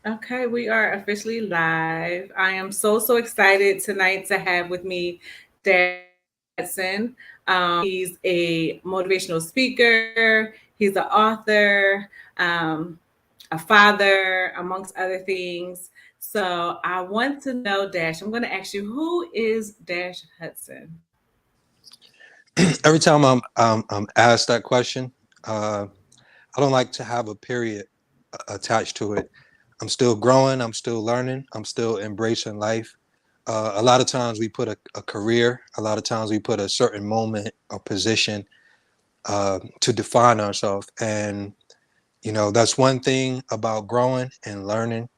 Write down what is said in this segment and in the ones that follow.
Okay, we are officially live. I am so excited tonight to have with me Dash Hudson. He's a motivational speaker, he's an author, a father, amongst other things. So I want to know, Dash, I'm going to ask you, who is Dash Hudson? Every time I'm asked that question, I don't like to have a period attached to it. I'm still growing. I'm still learning. I'm still embracing life. A lot of times we put a career. A lot of times we put a certain moment or position to define ourselves. And that's one thing about growing and learning.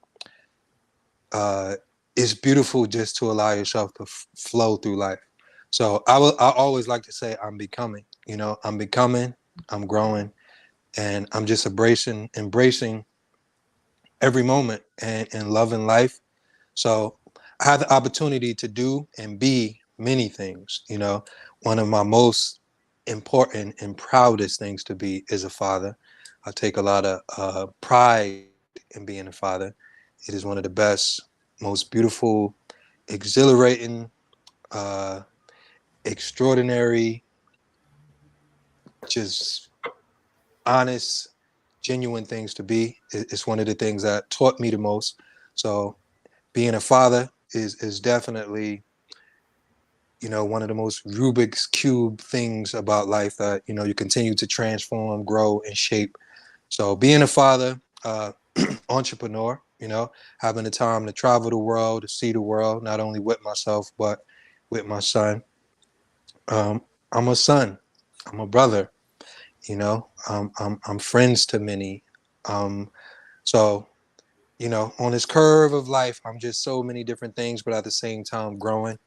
Uh, it's beautiful just to allow yourself to flow through life. So I always like to say I'm becoming. I'm becoming. I'm growing, and I'm just embracing every moment and loving life. So I had the opportunity to do and be many things. One of my most important and proudest things to be is a father. I take a lot of pride in being a father. It is one of the best, most beautiful, exhilarating, uh, extraordinary, just honest, genuine things to be. It's one of the things that taught me the most. So being a father is definitely one of the most Rubik's cube things about life that you continue to transform, grow, and shape. So being a father, entrepreneur, having the time to travel the world, to see the world, not only with myself but with my son. I'm a son. I'm a brother. I'm friends to many. Um, so on this curve of life, I'm just so many different things, but at the same time growing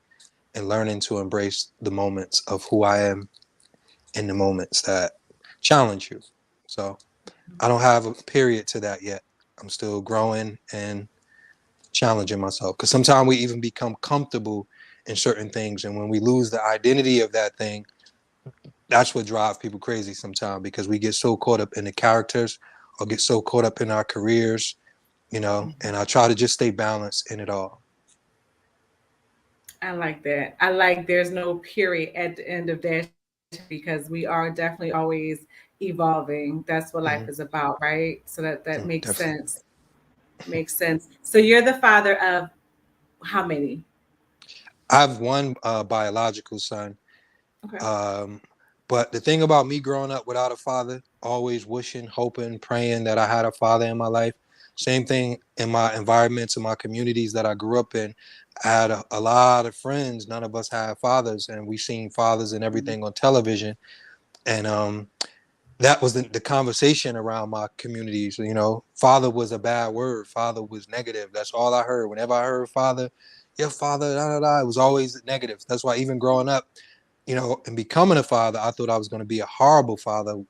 and learning to embrace the moments of who I am and the moments that challenge you. So I don't have a period to that yet. I'm still growing and challenging myself because sometimes we even become comfortable in certain things, and when we lose the identity of that thing, that's what drives people crazy sometimes because we get so caught up in the characters or get so caught up in our careers, and I try to just stay balanced in it all. I like that. I like there's no period at the end of Dash Hudson because we are definitely always evolving. That's what life Mm-hmm. is about, right? So that Mm, makes definitely. sense. Makes sense. So you're the father of how many? I have one biological son. Okay. Um, but the thing about me growing up without a father, always wishing, hoping, praying that I had a father in my life. Same thing in my environments, in my communities that I grew up in. I had a lot of friends. None of us had fathers, and we seen fathers and everything on television. And that was the conversation around my communities. Father was a bad word. Father was negative. That's all I heard. Whenever I heard father, your father, da da da, it was always negative. That's why even growing up, and becoming a father, I thought I was going to be a horrible father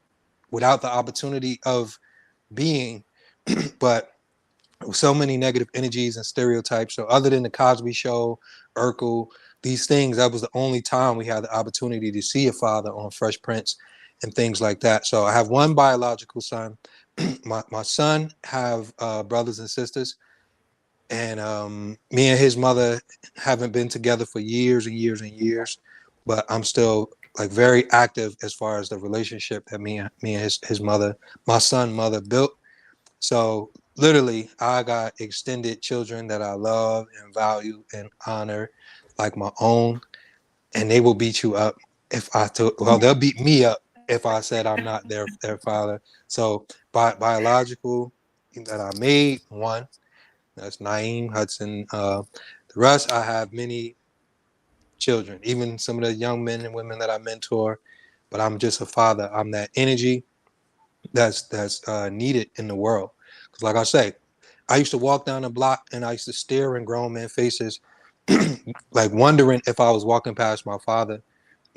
without the opportunity of being. But so many negative energies and stereotypes. So other than the Cosby Show, Urkel, these things, that was the only time we had the opportunity to see a father on Fresh Prince and things like that. So I have one biological son. my son have brothers and sisters, and me and his mother haven't been together for years and years and years, but I'm still like very active as far as the relationship that me and his mother, my son mother built. So literally, I got extended children that I love and value and honor like my own, and they will beat you up if I took. Well, they'll beat me up if I said I'm not their father. So biological that I made one. That's Naeem Hudson. The rest, I have many children, even some of the young men and women that I mentor. But I'm just a father. I'm that energy that's needed in the world. Because, like I say, I used to walk down the block and I used to stare in grown men faces, like wondering if I was walking past my father.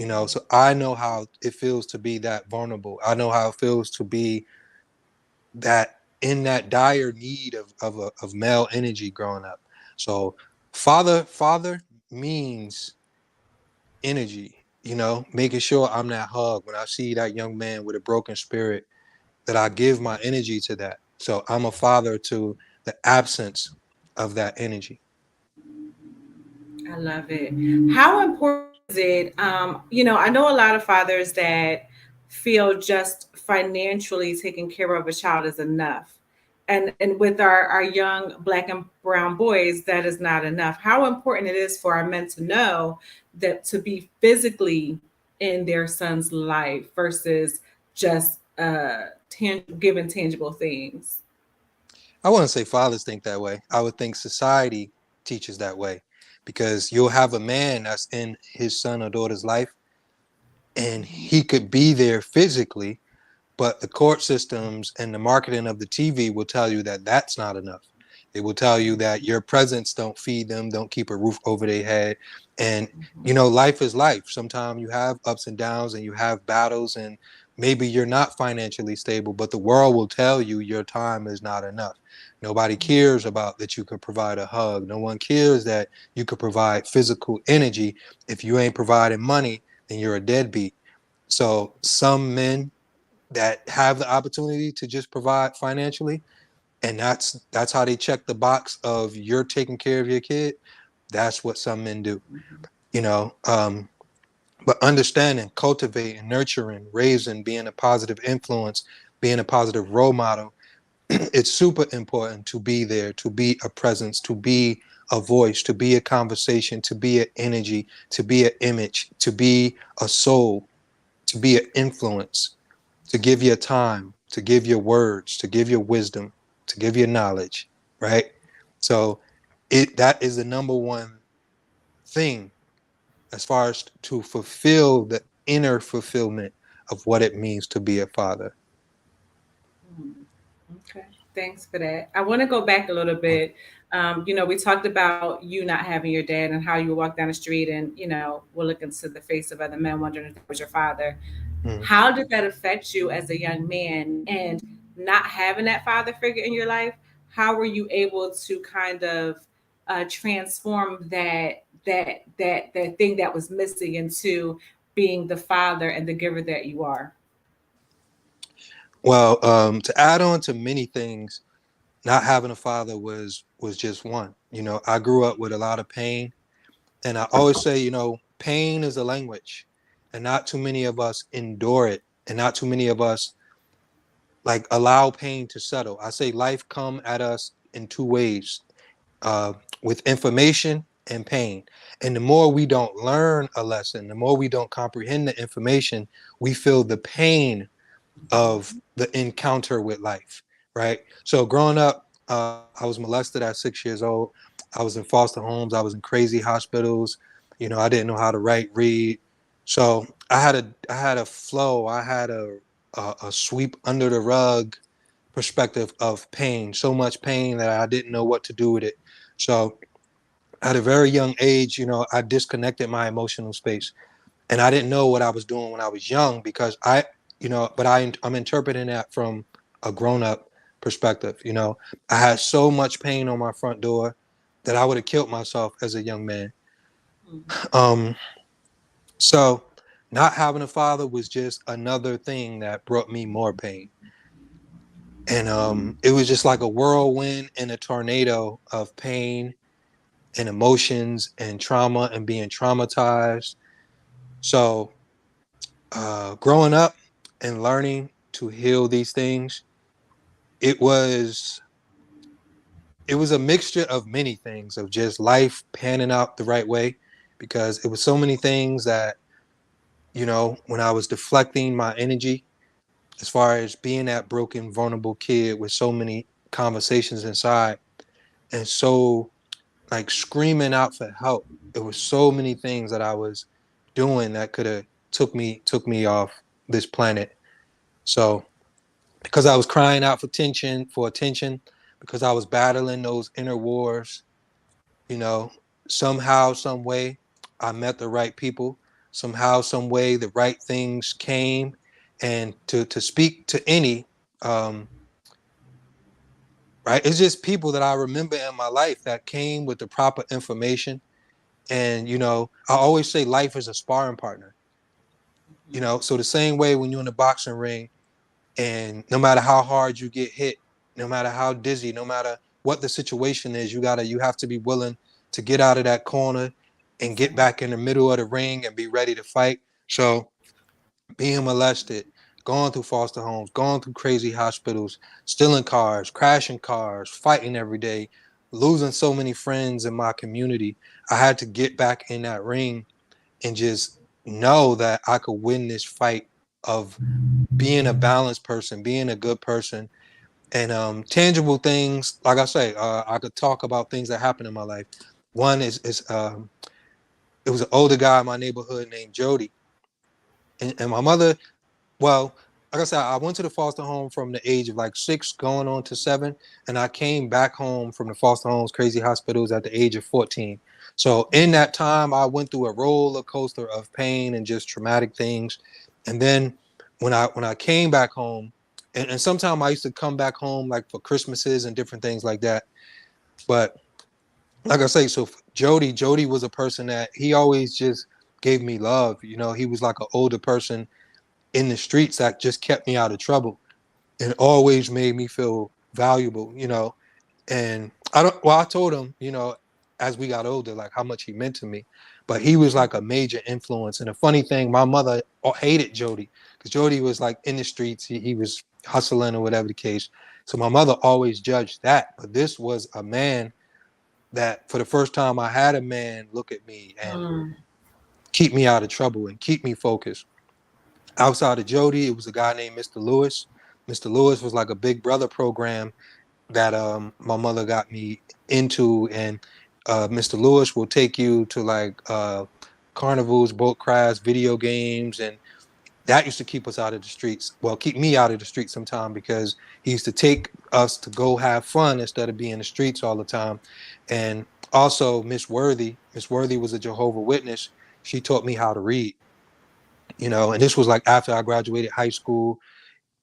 So I know how it feels to be that vulnerable. I know how it feels to be that in that dire need of male energy growing up. So father means energy, making sure I'm that hug when I see that young man with a broken spirit, that I give my energy to that. So I'm a father to the absence of that energy. I love it. How important is it? I know a lot of fathers that feel just financially taking care of a child is enough. And with our young black and brown boys, that is not enough. How important it is for our men to know that to be physically in their son's life versus just giving tangible things. I wouldn't say fathers think that way. I would think society teaches that way, because you'll have a man that's in his son or daughter's life and he could be there physically, but the court systems and the marketing of the TV will tell you that that's not enough. It will tell you that your presence don't feed them, don't keep a roof over their head. And, life is life. Sometimes you have ups and downs and you have battles, and maybe you're not financially stable, but the world will tell you your time is not enough. Nobody cares about that you could provide a hug. No one cares that you could provide physical energy. If you ain't providing money, then you're a deadbeat. So some men that have the opportunity to just provide financially, and that's how they check the box of you're taking care of your kid. That's what some men do, you know um, but understanding, cultivating, nurturing, raising, being a positive influence, being a positive role model, it's super important to be there, to be a presence, to be a voice, to be a conversation, to be an energy, to be an image, to be a soul, to be an influence, to give your time, to give your words, to give your wisdom, to give your knowledge, right? So that is the number one thing as far as to fulfill the inner fulfillment of what it means to be a father. Okay, thanks for that. I want to go back a little bit. We talked about you not having your dad and how you walk down the street and, we're looking to the face of other men wondering if that was your father. Mhm. How did that affect you as a young man? And not having that father figure in your life, how were you able to kind of transform that thing that was missing into being the father and the giver that you are? Well, to add on to many things, not having a father was just one. I grew up with a lot of pain, and I always say, pain is a language, and not too many of us endure it, and not too many of us like allow pain to settle. I say life come at us in two ways, uh, with information and pain. And the more we don't learn a lesson, the more we don't comprehend the information, we feel the pain of the encounter with life, right? So growing up, I was molested at 6 years old. I was in foster homes. I was in crazy hospitals. I didn't know how to write, read. So I had a flow. I had a sweep under the rug perspective of pain. So much pain that I didn't know what to do with it. So at a very young age, I disconnected my emotional space, and I didn't know what I was doing when I was young, because I'm interpreting that from a grown up perspective. I had so much pain on my front door that I would have killed myself as a young man. Um, so not having a father was just another thing that brought me more pain. And it was just like a whirlwind and a tornado of pain and emotions and trauma and being traumatized. So growing up and learning to heal these things, it was it was a mixture of many things, of just life panning out the right way, because it was so many things that, when I was deflecting my energy, as far as being that broken, vulnerable kid with so many conversations inside, and so like screaming out for help. It was so many things that I was doing that could have took me off this planet. So because I was crying out for attention, because I was battling those inner wars, you know, somehow, some way, I met the right people. Somehow, some way, the right things came, and to speak to any, um, right, it's just people that I remember in my life that came with the proper information. And I always say life is a sparring partner. So the same way when you're in the boxing ring, and no matter how hard you get hit, no matter how dizzy, no matter what the situation is. You have to be willing to get out of that corner and get back in the middle of the ring and be ready to fight. So being molested, going through foster homes, going through crazy hospitals, stealing cars, crashing cars, fighting every day, losing so many friends in my community, I had to get back in that ring and just know that I could win this fight of being a balanced person, being a good person, and tangible things. Like I say, I could talk about things that happened in my life. One is it was an older guy in my neighborhood named Jody, and my mother. Well, like I said, I went to the foster home from the age of like 6 going on to 7, and I came back home from the foster homes, crazy hospitals at the age of 14. So in that time, I went through a roller coaster of pain and just traumatic things. And then when I came back home, and sometimes I used to come back home like for Christmases and different things like that. But like I say, so Jody was a person that he always just gave me love. You know, he was like an older person in the streets that just kept me out of trouble and always made me feel valuable, you know. And I told him, you know, as we got older, like how much he meant to me. But he was like a major influence. And the funny thing, my mother hated Jody because Jody was like in the streets. He was hustling or whatever the case. So my mother always judged that. But this was a man that for the first time I had a man look at me and keep me out of trouble and keep me focused. Outside of Jody, it was a guy named Mr. Lewis. Mr. Lewis was like a big brother program that my mother got me into, and Mr. Lewis will take you to like carnivals, boat crafts, video games, and that used to keep us out of the streets. Well, keep me out of the streets sometime because he used to take us to go have fun instead of being in the streets all the time. And also Miss Worthy was a Jehovah Witness. She taught me how to read, you know, and this was like after I graduated high school.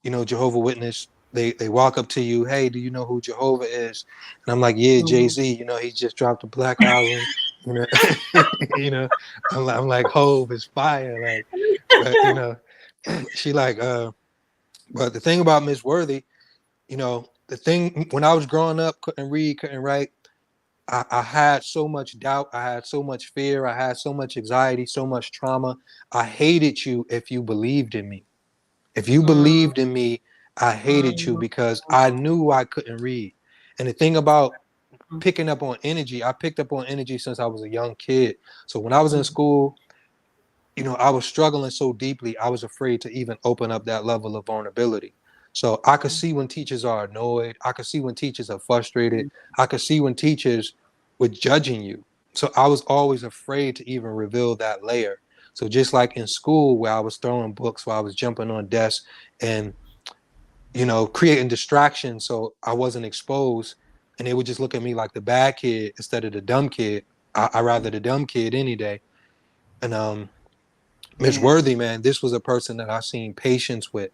You know, Jehovah Witness, they walk up to you, hey, do you know who Jehovah is? And I'm like, yeah, Jay-Z, you know, he just dropped a Black album, you know. You know, I'm like, Hove is fire, like, but you know, she like but the thing about Miss Worthy, you know, the thing when I was growing up, couldn't read, couldn't write, I had so much doubt, I had so much fear, I had so much anxiety, so much trauma. I hated you if you believed in me. If you believed in me, I hated you because I knew I couldn't read. And the thing about picking up on energy, I picked up on energy since I was a young kid. So when I was in school, you know, I was struggling so deeply, I was afraid to even open up that level of vulnerability. So I could see when teachers are annoyed. I could see when teachers are frustrated. I could see when teachers were judging you. So I was always afraid to even reveal that layer. So just like in school where I was throwing books, while I was jumping on desks and, you know, creating distractions so I wasn't exposed, and they would just look at me like the bad kid instead of the dumb kid. I rather the dumb kid any day. And Miss Yeah. Worthy, man, this was a person that I seen patience with.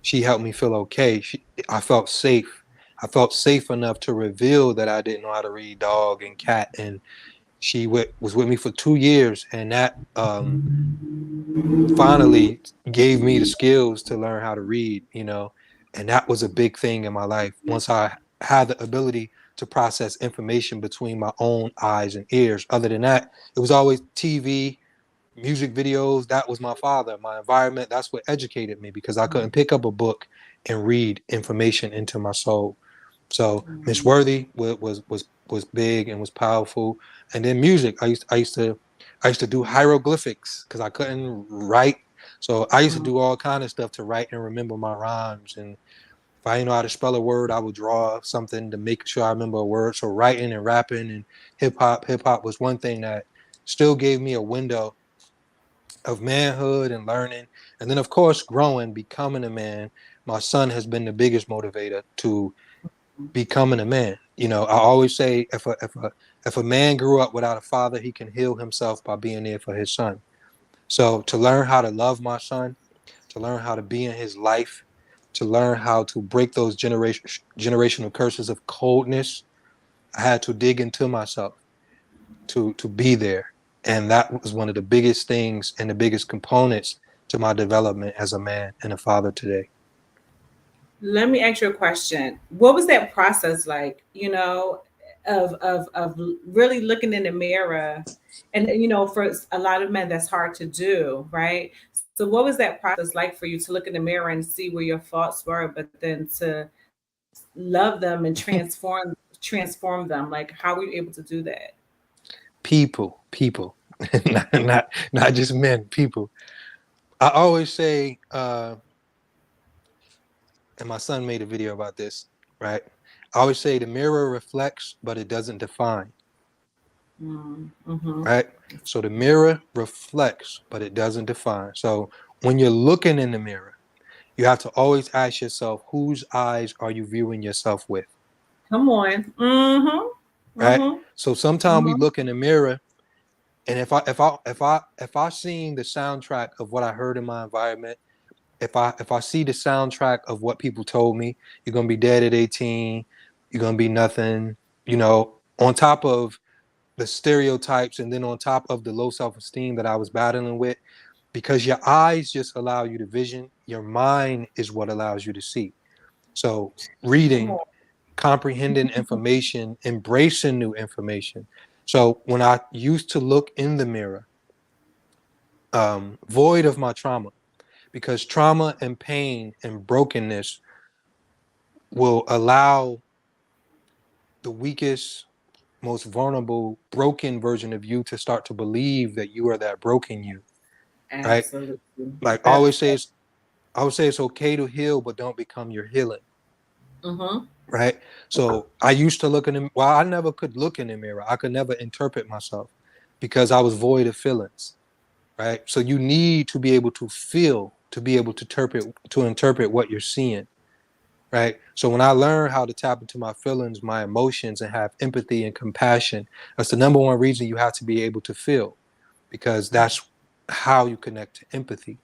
She helped me feel okay. I felt safe. I felt safe enough to reveal that I didn't know how to read dog and cat. And was with me for 2 years, and that finally gave me the skills to learn how to read. You know, and that was a big thing in my life. Once I had the ability to process information between my own eyes and ears. Other than that, it was always TV, music videos. That was my father, my environment. That's what educated me because I couldn't pick up a book and read information into my soul. So Miss Worthy was big and was powerful. And then music, I used to do hieroglyphics because I couldn't write. So I used to do all kind of stuff to write and remember my rhymes. And if I didn't know how to spell a word, I would draw something to make sure I remember a word. So writing and rapping and hip hop was one thing that still gave me a window of manhood and learning. And then of course growing, becoming a man. My son has been the biggest motivator to becoming a man. You know, I always say if a man grew up without a father, he can heal himself by being there for his son. So to learn how to love my son, to learn how to be in his life, to learn how to break those generational curses of coldness, I had to dig into myself to be there. And that was one of the biggest things and the biggest components to my development as a man and a father today. Let me ask you a question. What was that process like, of really looking in the mirror? And for a lot of men that's hard to do, right? So what was that process like for you to look in the mirror and see where your faults were, but then to love them and transform them? Like, how were you able to do that? People, not just men, people. I always say, and my son made a video about this, right? I always say the mirror reflects, but it doesn't define, Mm-hmm. right? So the mirror reflects, but it doesn't define. So when you're looking in the mirror, you have to always ask yourself, whose eyes are you viewing yourself with, Come on. Mm-hmm. right? Mm-hmm. So sometimes we Mm-hmm. look in the mirror, and if I seen the soundtrack of what I heard in my environment, if I see the soundtrack of what people told me, you're gonna be dead at 18, you're gonna be nothing, on top of the stereotypes and then on top of the low self-esteem that I was battling with, because your eyes just allow you to vision, your mind is what allows you to see. So Come reading, on. comprehending information, embracing new information. So when I used to look in the mirror, void of my trauma, because trauma and pain and brokenness will allow the weakest, most vulnerable, broken version of you to start to believe that you are that broken you, right? Absolutely. Like That's I would say it's okay to heal, but don't become your healing, mm-hmm. right? So I used to look in the, well, I never could look in the mirror. I could never interpret myself because I was void of feelings, right? So you need to be able to feel to be able to interpret what you're seeing, right? So when I learned how to tap into my feelings, my emotions, and have empathy and compassion, that's the number one reason you have to be able to feel, because that's how you connect to empathy,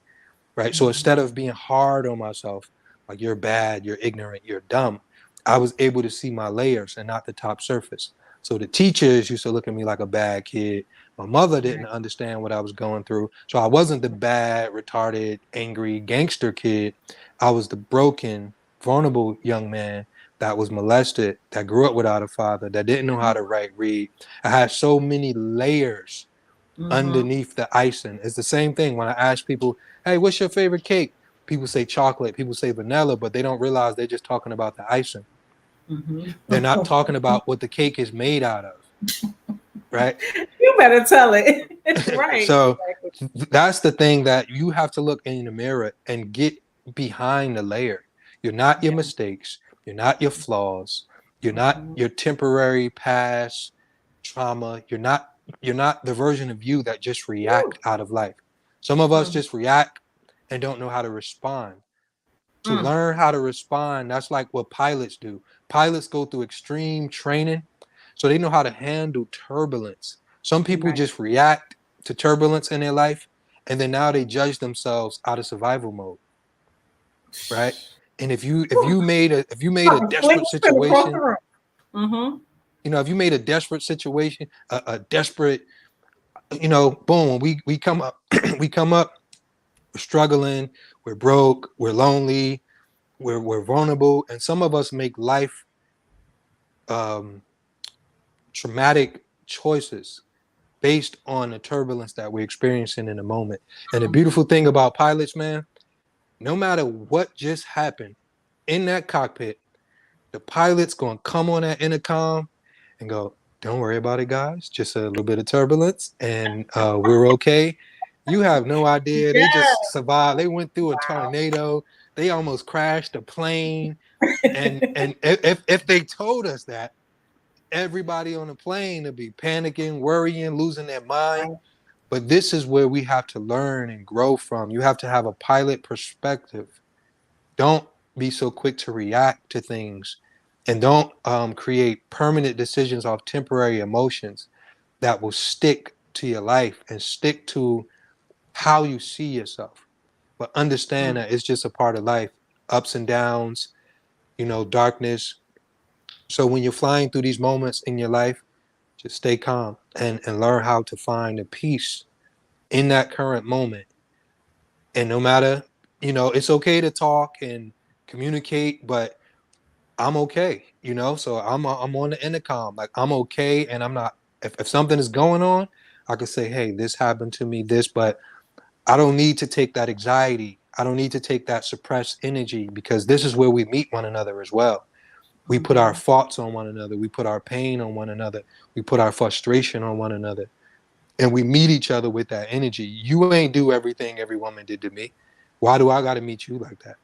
right? So instead of being hard on myself, like you're bad, you're ignorant, you're dumb, I was able to see my layers and not the top surface. So the teachers used to look at me like a bad kid. My mother didn't Right. understand what I was going through. So I wasn't the bad, retarded, angry gangster kid. I was the broken, vulnerable young man that was molested, that grew up without a father, that didn't know how to write, read. I had so many layers Mm-hmm. underneath the icing. It's the same thing when I ask people, hey, what's your favorite cake? People say chocolate, people say vanilla, but they don't realize they're just talking about the icing. They're not Mm-hmm. talking about what the cake is made out of, right? You better tell it. Right. So Exactly. that's the thing that you have to look in the mirror and get behind the layer. You're not your Yeah. mistakes, you're not your flaws, you're not Mm-hmm. your temporary past trauma, you're not the version of you that just Woo. react out of life. Some of us Mm. just react and don't know how to respond. To Mm. learn how to respond, that's like what pilots do. Pilots go through extreme training so they know how to handle turbulence. Some people Right. just react to turbulence in their life, and then now they judge themselves out of survival mode, right? And Woo. if you made a Something fling desperate spin across the situation, room. Mm-hmm. if you made a desperate situation, a desperate, boom, we come up, we come up, we're struggling, we're broke, we're lonely, we're vulnerable, and some of us make life um, traumatic choices based on the turbulence that we're experiencing in the moment. And the beautiful thing about pilots, man, no matter what just happened in that cockpit, the pilot's going to come on that intercom and go, don't worry about it, guys. Just a little bit of turbulence and we're okay. You have no idea. They Yeah. just survived. They went through a tornado. They almost crashed a plane. And if they told us that, everybody on the plane would be panicking, worrying, losing their mind. Right. But this is where we have to learn and grow from. You have to have a pilot perspective. Don't be so quick to react to things, and don't create permanent decisions off temporary emotions that will stick to your life and stick to how you see yourself. But understand Mm. that it's just a part of life, ups and downs, darkness. So when you're flying through these moments in your life, just stay calm and learn how to find a peace in that current moment. And no matter, it's okay to talk and communicate, but I'm okay, you know. So I'm on the intercom, like I'm okay, and I'm not. If something is going on, I could say, hey, this happened to me, this, but I don't need to take that anxiety. I don't need to take that suppressed energy because this is where we meet one another as well. We put our Mm-hmm. thoughts on one another. We put our pain on one another. We put our frustration on one another. And we meet each other with that energy. You ain't do everything every woman did to me. Why do I got to meet you like that?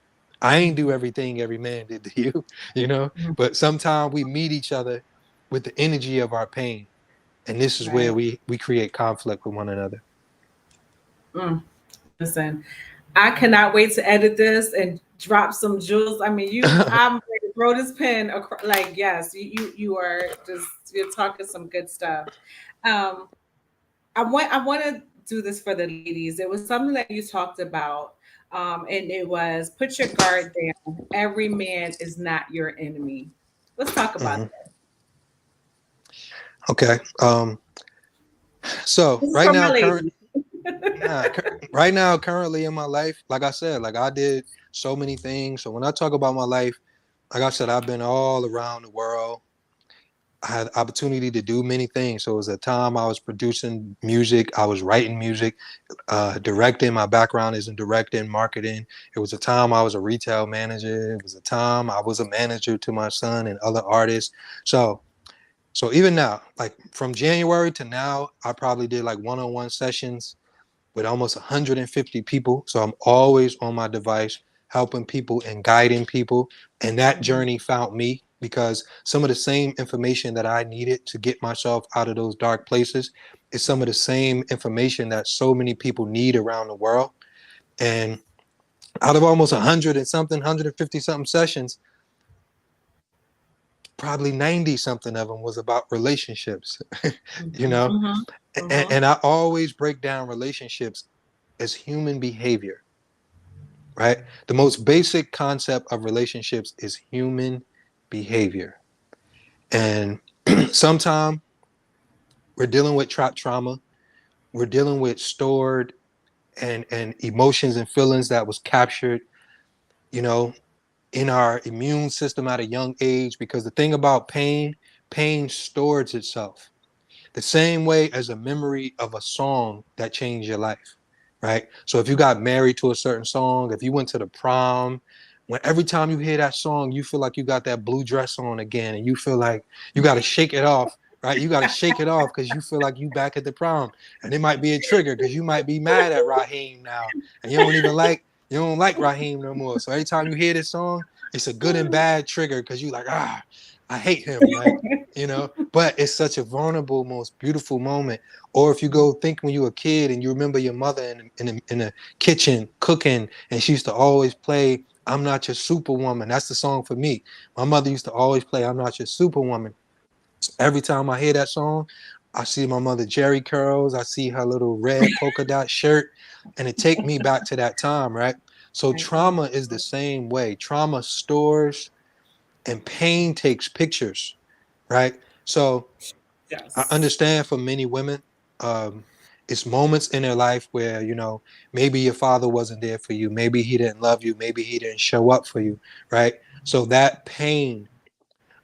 I ain't do everything every man did to you, you know? Mm-hmm. But sometimes we meet each other with the energy of our pain. And this is where Right. we create conflict with one another. Mm. Listen, I cannot wait to edit this and drop some jewels. I mean, I'm ready to throw this pen across. Like, yes, you are just you're talking some good stuff. Um, I want to do this for the ladies. It was something that you talked about, and it was put your guard down. Every man is not your enemy. Let's talk about Mhm. that. Okay. So This is right for my now, ladies. right now, currently in my life, like I said, like I did so many things. So when I talk about my life, like I said, I've been all around the world. I had opportunity to do many things. So it was a time I was producing music, I was writing music, directing. My background is in directing, marketing. It was a time I was a retail manager. It was a time I was a manager to my son and other artists. So so even now, like from January to now, I probably did like one-on-one sessions with almost 150 people. So I'm always on my device, helping people and guiding people. And that Mhm. journey found me because some of the same information that I needed to get myself out of those dark places is some of the same information that so many people need around the world. And out of almost 100 and something, 150 something sessions, probably 90 something of them was about relationships, you Mhm. know? Mhm. Mhm. And I always break down relationships as human behavior, right? The most basic concept of relationships is human behavior. And sometimes we're dealing with trapped trauma, we're dealing with stored and emotions and feelings that was captured, you know, in our immune system at a young age. Because the thing about pain, pain stores itself the same way as a memory of a song that changed your life, right? So if you got married to a certain song, if you went to the prom, when every time you hear that song, you feel like you got that blue dress on again, and you feel like you got to shake it off, right? You got to shake it off because you feel like you back at the prom, and it might be a trigger because you might be mad at Raheem now, and you don't like Raheem no more. So every time you hear this song, it's a good and bad trigger because you like I hate him, right? You know, but it's such a vulnerable, most beautiful moment. Or if you go think when you were a kid and you remember your mother in the kitchen cooking, and she used to always play "I'm Not Your Superwoman." That's the song for me. My mother used to always play "I'm Not Your Superwoman." So every time I hear that song, I see my mother Jerry curls. I see her little red polka dot shirt, and it take me back to that time, right? So Right. Mhm. trauma is the same way. Trauma stores and pain takes pictures, right? So I Yes. understand for many women, um, it's moments in their life where, you know, maybe your father wasn't there for you. Maybe he didn't love you. Maybe he didn't show up for you, right? So that pain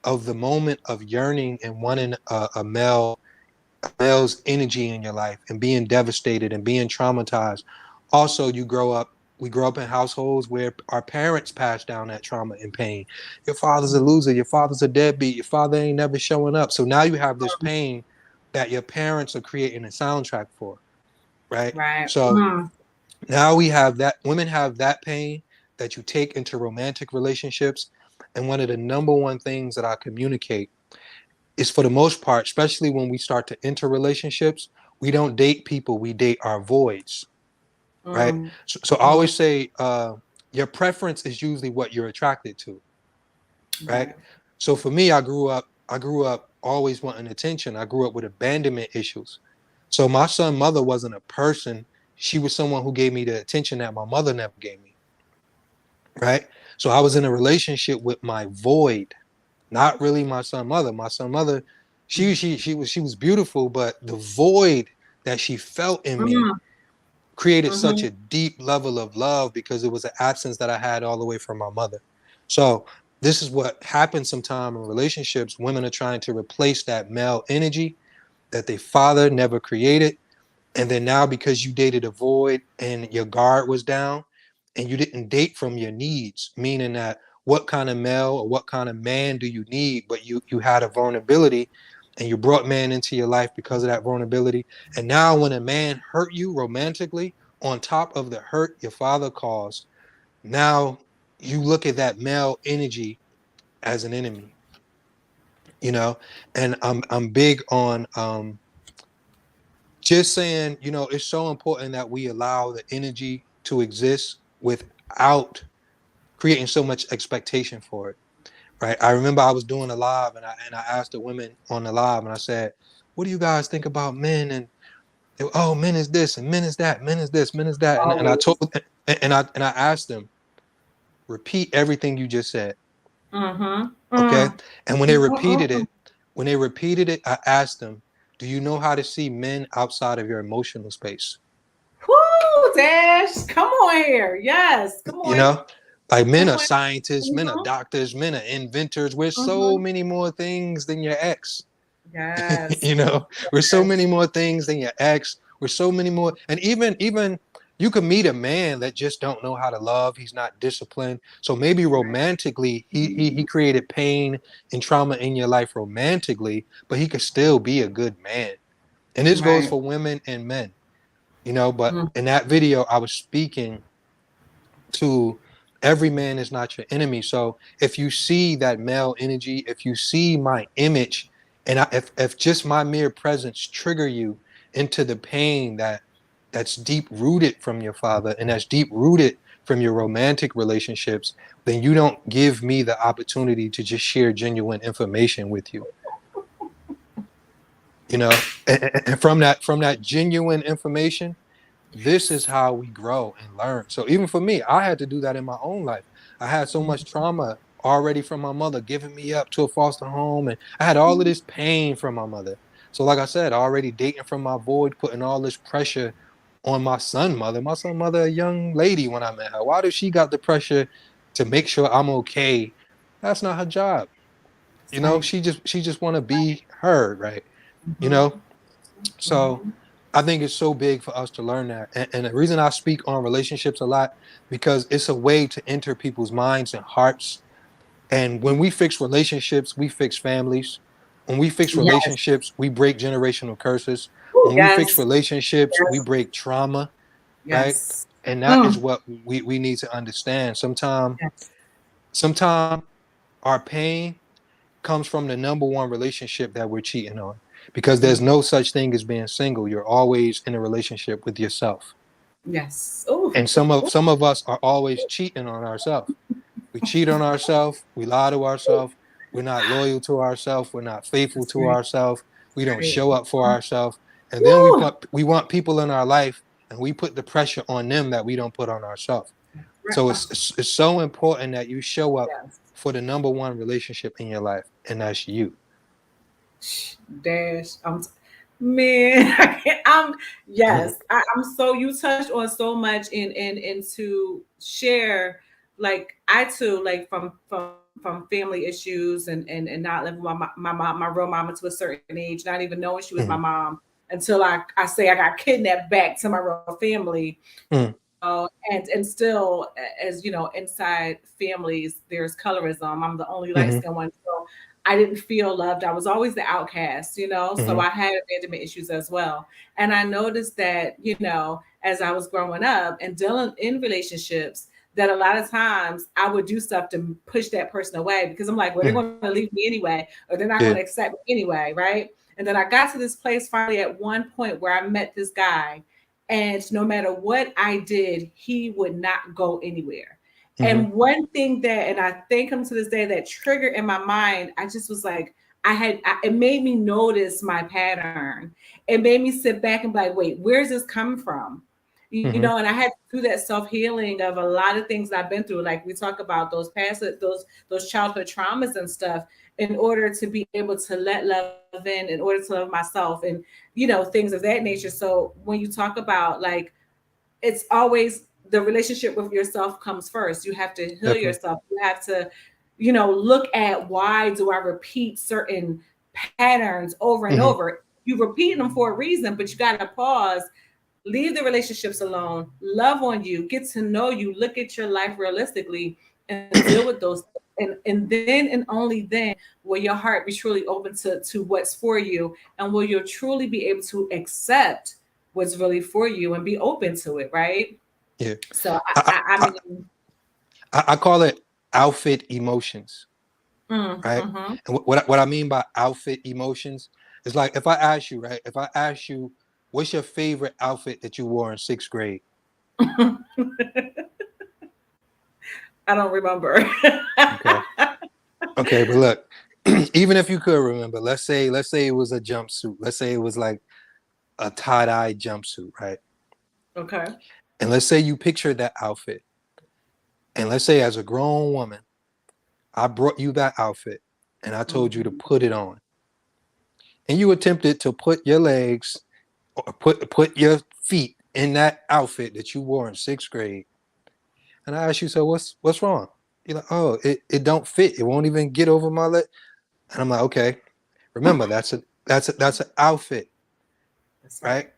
of the moment of yearning and wanting a male's energy in your life and being devastated and being traumatized. Also, we grow up in households where our parents pass down that trauma and pain. Your father's a loser, your father's a deadbeat, your father ain't never showing up. So now you have this pain that your parents are creating a soundtrack for, right? Right. So Mhm. now we have that, women have that pain that you take into romantic relationships. And one of the number one things that I communicate is, for the most part, especially when we start to enter relationships, we don't date people, we date our voids, right? Mm. So I Mhm. always say your preference is usually what you're attracted to, right? Right. So for me, I grew up always wanting attention. I grew up with abandonment issues. So my son mother wasn't a person. She was someone who gave me the attention that my mother never gave me, right? So I was in a relationship with my void, not really my son mother. My son mother, she was beautiful, but the void that she felt in me Mhm. created such Mhm. a deep level of love because it was an absence that I had all the way from my mother. So this is what happens sometimes in relationships. Women are trying to replace that male energy that their father never created. And then now, because you dated a void and your guard was down and you didn't date from your needs, meaning that what kind of male or what kind of man do you need, but you had a vulnerability and you brought man into your life because of that vulnerability. And now when a man hurt you romantically, on top of the hurt your father caused, now you look at that male energy as an enemy, you know. And I'm big on just saying, it's so important that we allow the energy to exist without creating so much expectation for it. Right. I remember I was doing a live and I asked the women on the live and I said, what do you guys think about men? And they were, oh, men is this and men is that, men is this, men is that. And I told Always. and I asked them, repeat everything you just said. Mm-hmm. Okay. Mm. And Mm-mm-mm. when they repeated it, I asked them, do you know how to see men outside of your emotional space? Woo, Dash. Come on here. Yes. Come You on. know, like men Come are on. scientists, men are Mm-hmm. doctors, men are inventors. We're so Mm-hmm. many more things than your ex. Yes. We're so Yes. many more things than your ex. We're so many more, and even you could meet a man that just don't know how to love. He's not disciplined. So maybe Right. romantically, he created pain and trauma in your life romantically, but he could still be a good man. And this goes Right. for women and men. But Mm. in that video, I was speaking to every man is not your enemy. So if you see that male energy, if you see my image, and if just my mere presence trigger you into the pain that's deep rooted from your father and that's deep rooted from your romantic relationships, then you don't give me the opportunity to just share genuine information with you. And from that genuine information, this is how we grow and learn. So even for me, I had to do that in my own life. I had so much trauma already from my mother giving me up to a foster home, and I had all of this pain from my mother. So like I said, already dating from my void, putting all this pressure on my son mother. My son mother, a young lady when I met her. Why does she got the pressure to make sure I'm okay? That's not her job. That's right. She just want to be heard, right? You Mm-hmm. know, so Mm-hmm. I think it's so big for us to learn that. And the reason I speak on relationships a lot, because it's a way to enter people's minds and hearts. And when we fix relationships, we fix families. When we fix Yes. relationships, we break generational curses. Ooh, When we fix yes. relationships, we Yes. break trauma, right? Yes. And that is Mm. what we need to understand. Yes. Sometime our pain comes from the number one relationship that we're cheating on, because there's Mm. no such thing as being single. You're always in a relationship with yourself. Yes. Ooh. And some of us are always cheating on ourselves. We cheat on ourselves, we lie to ourselves, we're not loyal to ourselves, we're not faithful That's to right. ourselves, we don't Right. show up for ourselves. And then we Woo. put we want people in our life and we put the pressure on them that we don't put on ourselves. Right. So Oh, it's so important that you show up yes. for the number one relationship in your life, and that's you. Dash. Man, I can't, Mhm, yes. I'm so you touched on so much in to share, like I too, like from family issues and not living with my real mama to a certain age, not even knowing she was my mhm, mom until I say I got kidnapped back to my real family. mhm, And still, as you know, inside families there's colorism. I'm the only light mhm, skinned one, so I didn't feel loved. I was always the outcast, you know, so mhm, I had abandonment issues as well. And I noticed that, you know, as I was growing up and dealing in relationships, that a lot of times I would do stuff to push that person away because I'm like, well, they're mhm. going to leave me anyway, or they're not going to Yeah. accept me anyway, right? And then I got to this place finally at one point where I met this guy, and no matter what I did, he would not go anywhere. Mhm, And one thing that, and I thank him to this day, that triggered in my mind, I just was like, it made me notice my pattern. It made me sit back and be like, wait, where's this coming from? You mhm, know, and I had to do that self healing of a lot of things I've been through. Like we talk about those past, those childhood traumas and stuff, in order to be able to let love in order to love myself, and you know, things of that nature. So when you talk about like, it's always the relationship with yourself comes first. You have to heal Definitely. yourself. You have to, look at, why do I repeat certain patterns over and Hmm. over? You repeat them for a reason, but you got to pause, leave the relationships alone, love on you, get to know you, look at your life realistically, and deal with those. And then and only then will your heart be truly open to what's for you, and will you truly be able to accept what's really for you and be open to it, right? Yeah. So I, I I, mean, I call it outfit emotions, right? mm-hmm. And what I mean by outfit emotions is like if I ask you, right? If I ask you, what's your favorite outfit that you wore in sixth grade? I don't remember. Okay. Okay, but look, even if you could remember, let's say it was a jumpsuit. Let's say it was like a tie-dye jumpsuit, right? Okay. And let's say you pictured that outfit. And let's say as a grown woman, I brought you that outfit and I told you to Mm-hmm. put it on. And you attempted to put your legs or put your feet in that outfit that you wore in sixth grade. And I asked you, so what's wrong? You're like, oh, it don't fit. It won't even get over my leg. And I'm like, okay, remember that's an outfit, That's right? right.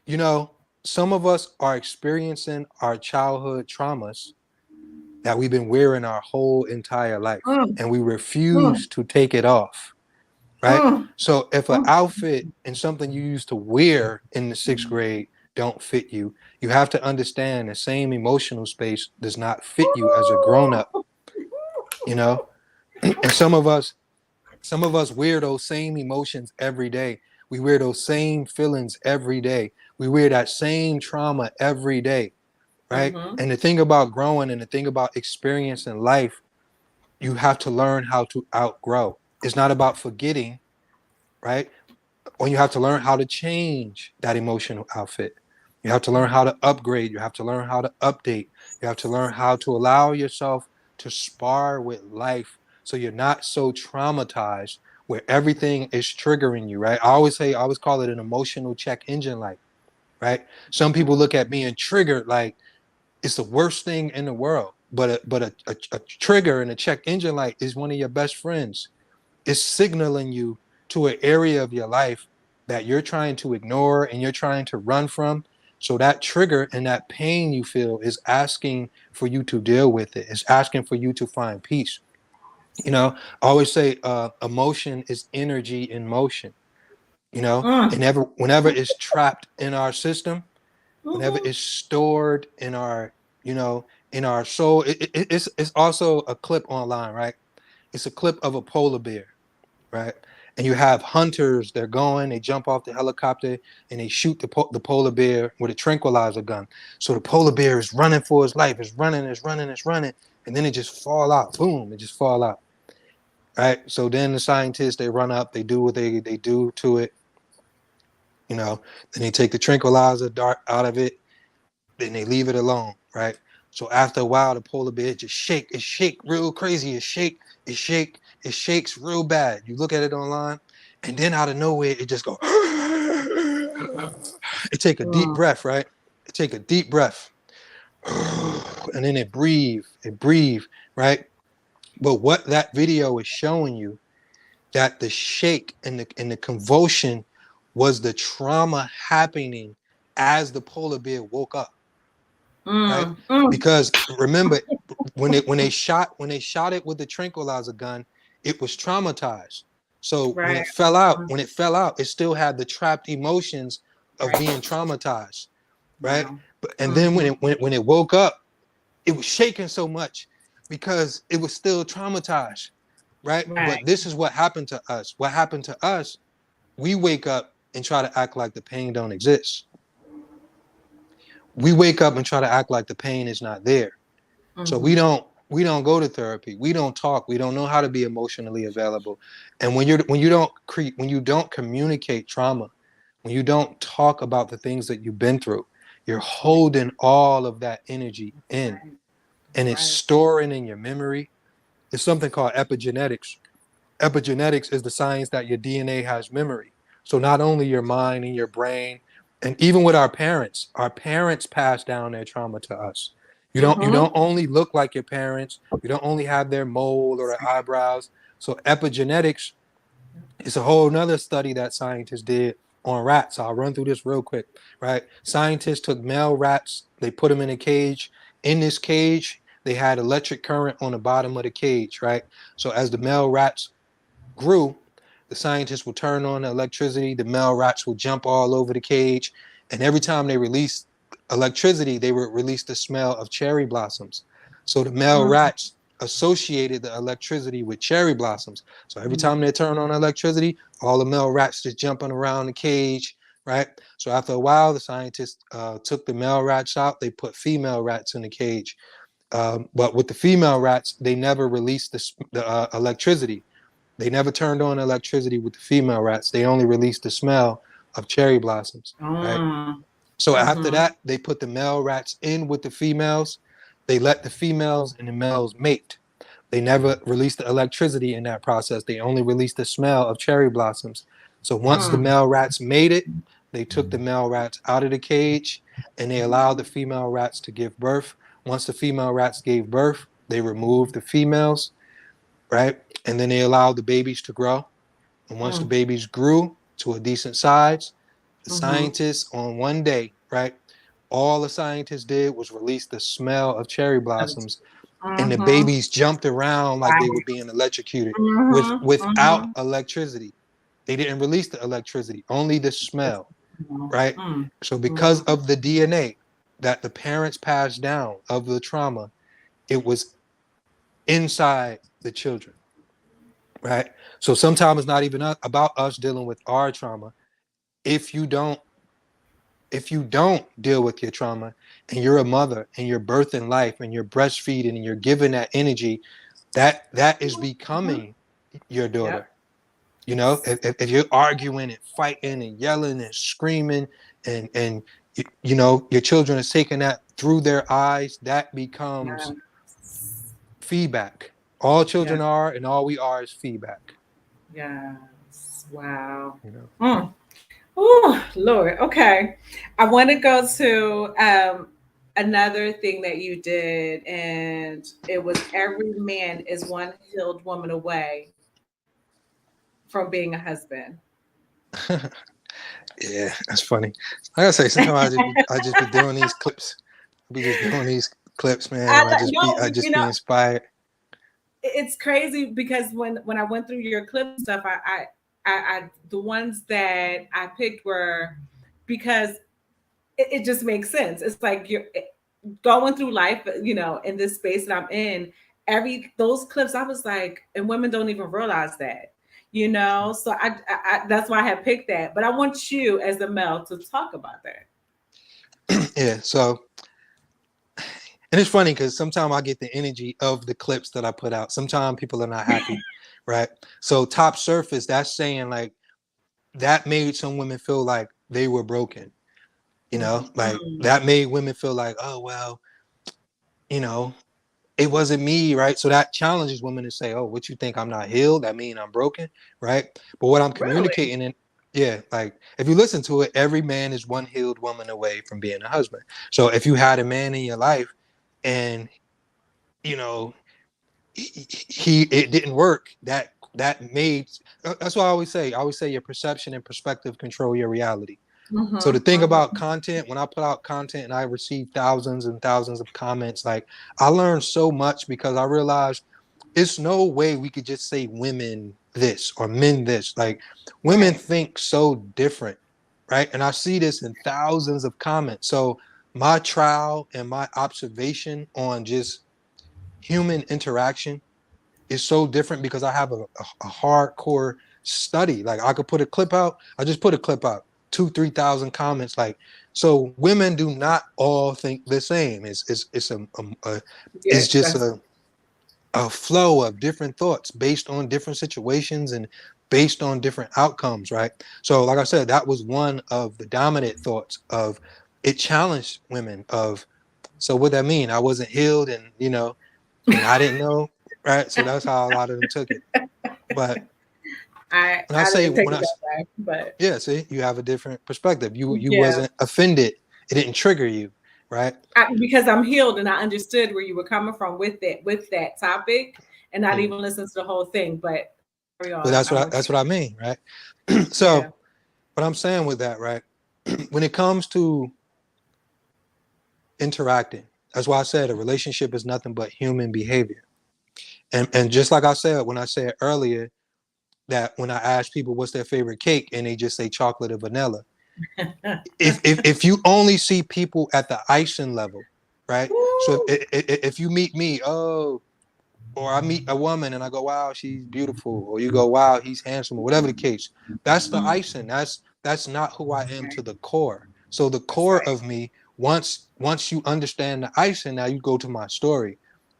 You know, some of us are experiencing our childhood traumas that we've been wearing our whole entire life, Mm, and we mm, refuse to take it off, right? mm, So if an mm, outfit and something you used to wear in the sixth grade don't fit you, you have to understand the same emotional space does not fit you as a grown up, you know? And some of us wear those same emotions every day. We wear those same feelings every day. We wear that same trauma every day, right? mm-hmm. And the thing about growing and the thing about experiencing life, you have to learn how to outgrow. It's not about forgetting, right? Or you have to learn how to change that emotional outfit. You have to learn how to upgrade. You have to learn how to update. You have to learn how to allow yourself to spar with life so you're not so traumatized where everything is triggering you, right? I always call it an emotional check engine light, right? Some people look at being triggered like it's the worst thing in the world. But a trigger and a check engine light is one of your best friends. It's signaling you to an area of your life that you're trying to ignore and you're trying to run from. So that trigger and that pain you feel is asking for you to deal with it. It's asking for you to find peace. You know, I always say emotion is energy in motion. You know, Mm, and whenever it's trapped in our system, whenever mm-hmm. it's stored in our, you know, in our soul, it's also a clip online, right? It's a clip of a polar bear, right? And you have hunters, they're going, they jump off the helicopter and they shoot the polar bear with a tranquilizer gun. So the polar bear is running for his life, it's running, it's running, it's running, and then it just fall out, boom, it just fall out, right? So then the scientists, they run up, they do what they do to it, you know, then they take the tranquilizer dart out of it, then they leave it alone, right? So after a while, the polar bear just it shake real crazy, it shakes real bad. You look at it online, and then out of nowhere, it just go. It take a deep Mm, breath, right? It take a deep breath, and then it breathe, right? But what that video is showing you that the shake and the convulsion was the trauma happening as the polar bear woke up, right? mm, mm. Because remember, when they shot it with the tranquilizer gun, it was traumatized. So Right. when it fell out, it still had the trapped emotions of Right. being traumatized, right? Wow. And then Mm-hmm. when it woke up, it was shaking so much because it was still traumatized, right? Right. But this is what happened to us. What happened to us? We wake up and try to act like the pain don't exist. We wake up and try to act like the pain is not there. So we Mm-hmm. don't we don't go to therapy. We don't talk. We don't know how to be emotionally available. And when you don't communicate trauma, when you don't talk about the things that you've been through, you're holding all of that energy in Right. and That's it's right. storing in your memory. It's something called epigenetics. Epigenetics is the science that your DNA has memory. So not only your mind and your brain And even with our parents pass down their trauma to us. You Mm-hmm. don't only look like your parents. You don't only have their mole or their eyebrows. So epigenetics is a whole nother study that scientists did on rats. I'll run through this real quick, right? Scientists took male rats, they put them in a cage. In this cage, they had electric current on the bottom of the cage, right? So as the male rats grew, the scientists will turn on the electricity, the male rats will jump all over the cage, and every time they released electricity, they would release the smell of cherry blossoms. So the male rats associated the electricity with cherry blossoms. So every time they turn on electricity, all the male rats just jumping around the cage, right? So after a while, the scientists took the male rats out. They put female rats in the cage. But with the female rats, they never released the electricity. They never turned on electricity with the female rats. They only released the smell of cherry blossoms, right? So after Mm-hmm. that, they put the male rats in with the females. They let the females and the males mate. They never released the electricity in that process. They only released the smell of cherry blossoms. So once the male rats mated, they took the male rats out of the cage and they allowed the female rats to give birth. Once the female rats gave birth, they removed the females, right? And then they allowed the babies to grow. And once the babies grew to a decent size, the Mm-hmm. scientists on one day, right? All the scientists did was release the smell of cherry blossoms, and the Mm-hmm. babies jumped around like they were being electrocuted Mm-hmm. without Mm-hmm. electricity. They didn't release the electricity, only the smell, right? Mm-hmm. So because Mm-hmm. of the DNA that the parents passed down of the trauma, it was inside the children, right? So sometimes it's not even about us dealing with our trauma. If you don't if you don't deal with your trauma and you're a mother and you're birthing life and you're breastfeeding and you're giving that energy, that is becoming your Yep. daughter. You know, if you're arguing and fighting and yelling and screaming and you know your children are taking that through their eyes, that becomes Yes. feedback. All Yeah. children are, and all we are is feedback. Yes. Wow. You know. Mm. Oh, Lord. Okay. I want to go to another thing that you did, and it was every man is one healed woman away from being a husband. Yeah, that's funny. Like I say, sometimes I just be doing these clips. I be just doing these clips, man, and I No, just be inspired. it's crazy because when I went through your clips and stuff, I the ones that I picked were because it just makes sense. It's like you're going through life, in this space that I'm in. Every those clips, I was like, and women don't even realize that. So I that's why I had picked that. But I want you as a male to talk about that. Yeah, so and it's funny because sometimes I get the energy of the clips that I put out. Sometimes people are not happy, right? So top surface, that's saying like that made some women feel like they were broken. You know, like Mm-hmm. that made women feel like, oh well, you know, it wasn't me, right? So that challenges women to say, oh, what you think I'm not healed? That mean I'm broken, right? But what I'm Really? communicating in, yeah, like if you listen to it, every man is one healed woman away from being a husband. So if you had a man in your life and you know he it didn't work, that made that's what I always say your perception and perspective control your reality. So the Mm-hmm. thing about Mm-hmm. content, when I put out content and I receive thousands and thousands of comments, like I learned so much because I realized it's no way we could just say women this or men this. Like women Right. think so different, right? And I see this in thousands of comments. So my trial and my observation on just human interaction is so different because I have a hardcore study. Like I could put a clip out. I just put a clip out. 2,000-3,000 comments. Like so, women do not all think the same. It's Yes, just that's a flow of different thoughts based on different situations and based on different outcomes. Right. So, like I said, that was one of the dominant thoughts of it challenged women of so what that mean? I wasn't healed and and I didn't know, right? So that's how a lot of them took it. But When I I say didn't take when it I that way, but Yeah, see, you have a different perspective. You yeah, wasn't offended. It didn't trigger you, right? because I'm healed and I understood where you were coming from with that topic, and not Mm. even listen to the whole thing. But carry But on. I'm with that's what I mean, right? you. Yeah. So what I'm saying with that, right? When it comes to interacting, that's why I said a relationship is nothing but human behavior. And just like I said when I said earlier that when I ask people what's their favorite cake and they just say chocolate or vanilla, if you only see people at the icing level, right? So Woo. if you meet me, oh, or I meet a woman and I go, wow, she's beautiful, or you go, wow, he's handsome, or whatever the case, that's the Mhm. icing. That's not who I am to Right. the core. So the That's core right. of me, once you understand the icing, now you go to my story.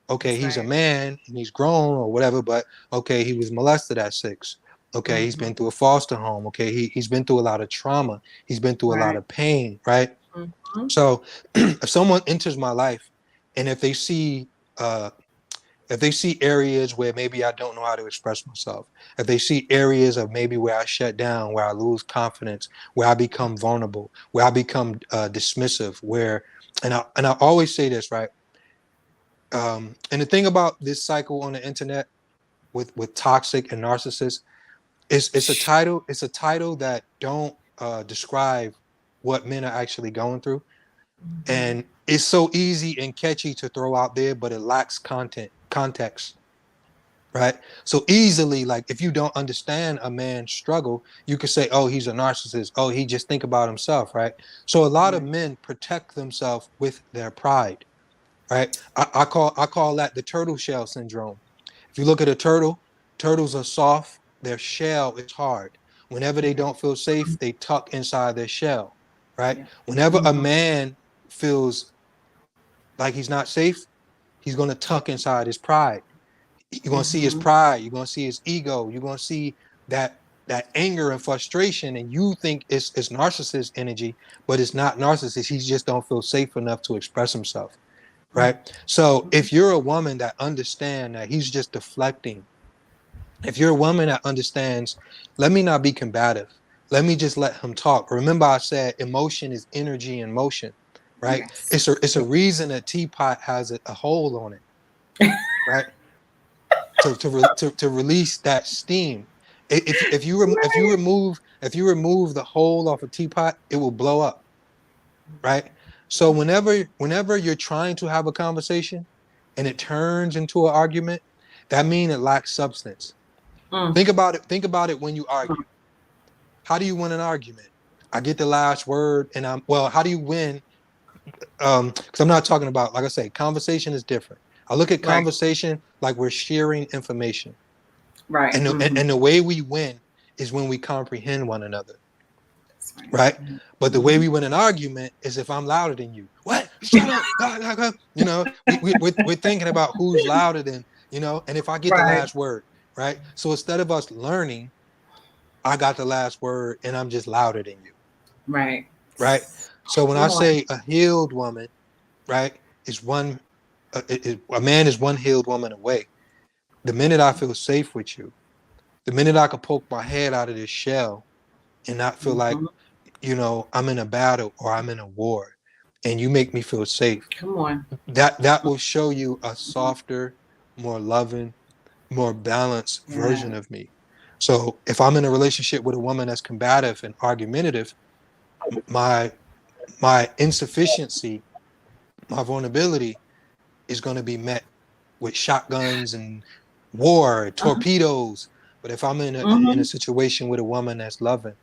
Okay, That's he's a right. man and he's grown or whatever, but okay, he was molested at 6. Okay, he's Hmm. been through a foster home. Okay, he's been through a lot of trauma. He's been through a lot Right. of pain, right? Hmm. So if someone enters my life and uh, if they see areas where maybe I don't know how to express myself, if they see areas of maybe where I shut down, where I lose confidence, where I become vulnerable, where I become dismissive, and I always say this, right? And the thing about this cycle on the internet with toxic and narcissists is it's a title that don't describe what men are actually going through, Hmm. and it's so easy and catchy to throw out there, but it lacks context, right? So easily, like if you don't understand a man's struggle, you could say, oh, he's a narcissist, oh, he just think about himself, right? So a lot of Right. men protect themselves with their pride, right? I call that the turtle shell syndrome. If you look at a turtle, turtles are soft, their shell is hard. Whenever they Yeah. don't feel safe, they tuck inside their shell, right? Yeah. Whenever a Hmm. man feels like he's not safe, he's going to tuck inside his pride. You're going to see his Hmm. pride, you're going to see his ego, you're going to see that anger and frustration, and you think it's narcissist energy, but it's not narcissist. He just don't feel safe enough to express himself, right? So if you're a woman that understand that he's just deflecting, if you're a woman that understands, let me not be combative, let me just let him talk. Remember I said emotion is energy in motion, right? Yes. It's a reason a teapot has a hole on it, right? To release that steam. If you remove the hole off a teapot, it will blow up, right? So whenever you're trying to have a conversation and it turns into an argument, that means it lacks substance. Mm. Think about it when you argue. How do you win an argument? I get the last word and how do you win? Because I'm not talking about, like I say, conversation is different. I look at Right. conversation like we're sharing information. Right. And the way we win is when we comprehend one another, That's right. right? But the way Hmm. we win an argument is if I'm louder than you. What? Shut up! You know, we're thinking about who's louder than, and if I get the Right. last word, right? So instead of us learning, I got the last word and I'm just louder than you, Right. right? So when I Come on. say a healed woman, right, is a man is one healed woman away. The minute I feel safe with you, the minute I could poke my head out of this shell and not feel like, Hmm. I'm in a battle or I'm in a war, and you make me feel safe, Come on. that will show you a softer, more loving, more balanced version Yeah. of me. So if I'm in a relationship with a woman that's combative and argumentative, my my insufficiency, my vulnerability is going to be met with shotguns and war, Uh-huh. torpedoes. But if I'm in a Hmm. situation with a woman that's loving,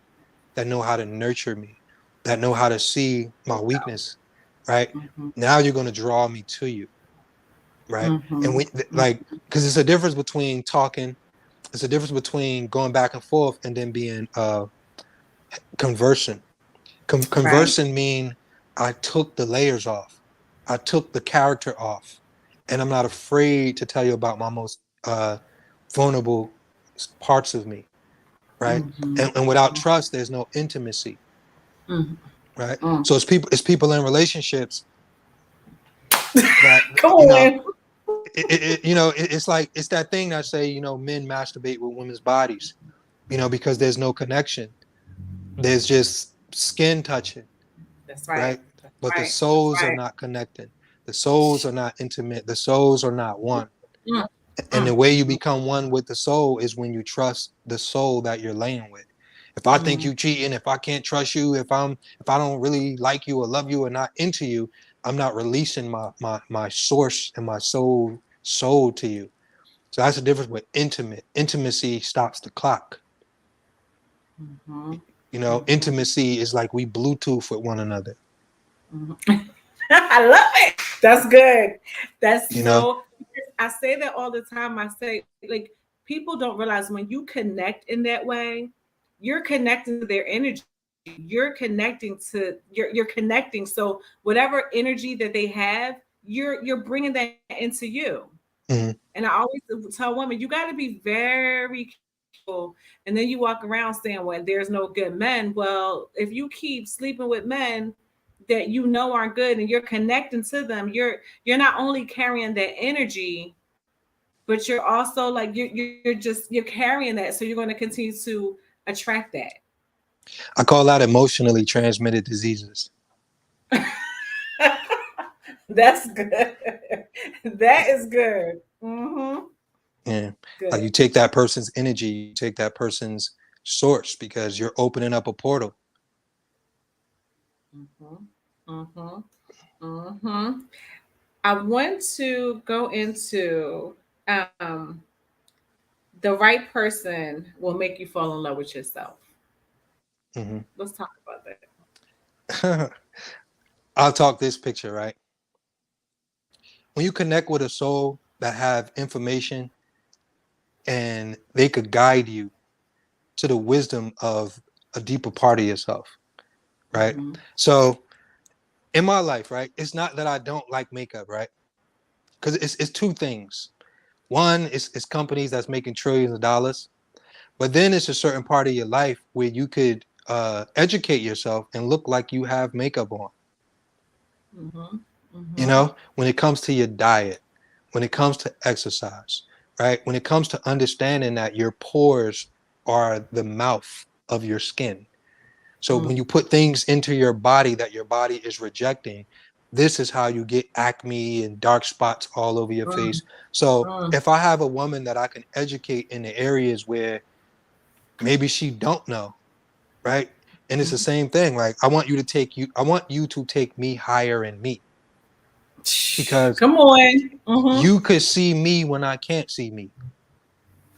that know how to nurture me, that know how to see my weakness, right? Hmm. Now you're going to draw me to you, right? And Hmm. we like, because it's a difference between talking, it's a difference between going back and forth and then being conversing. Right. Conversing mean I took the layers off, I took the character off, and I'm not afraid to tell you about my most vulnerable parts of me, right? Hmm. And without trust, there's no intimacy, Hmm. right? Mm. So it's people in relationships that Come you know on. it's like it's that thing that say men masturbate with women's bodies. because there's no connection. There's just skin touching, That's right. right? That's But the right. That's souls are right. not connecting. The souls are not intimate. The souls are not one. Mm, And the mm, way you become one with the soul is when you trust the soul that you're laying with. If I think mm, you cheating, if I can't trust you, if I don't really like you or love you or not into you, I'm not releasing my source and my soul to you. So that's the difference with intimate. Intimacy stops the clock. mhm, mhm, Intimacy is like we Bluetooth with one another. mhm. I love it. That's good. That's You know, so. I say that all the time. I say, like, people don't realize when you connect in that way, you're connecting to their energy. You're connecting. So whatever energy that they have, you're bringing that into you. mm-hmm. And I always tell women, you got to be very careful. And then you walk around saying, well, there's no good men. Well, if you keep sleeping with men that you know aren't good and you're connecting to them, you're not only carrying that energy, but you're also like you're carrying that. So you're going to continue to attract that. I call that emotionally transmitted diseases. That's good. That is good. Mm-hmm. Yeah. Like Good. you take that person's energy, you take that person's source because you're opening up a portal. Mm-hmm. Mm-hmm. Mm-hmm. I want to go into um, the right person will make you fall in love with yourself. Mm-hmm. Let's talk about that. I'll talk this picture, right? When you connect with a soul that have information and they could guide you to the wisdom of a deeper part of yourself, right? Mm-hmm. So in my life, right, it's not that I don't like makeup, right? Because it's two things. One is companies that's making trillions of dollars, but then it's a certain part of your life where you could educate yourself and look like you have makeup on. Mm-hmm. Mm-hmm. When it comes to your diet, when it comes to exercise, right? When it comes to understanding that your pores are the mouth of your skin. So when you put things into your body that your body is rejecting, this is how you get acne and dark spots all over your Mm-hmm. face. So Mm-hmm. if I have a woman that I can educate in the areas where maybe she don't know, right? And it's the same thing. Like I want you to take me higher in me because Come on. Mm-hmm. you could see me when I can't see me,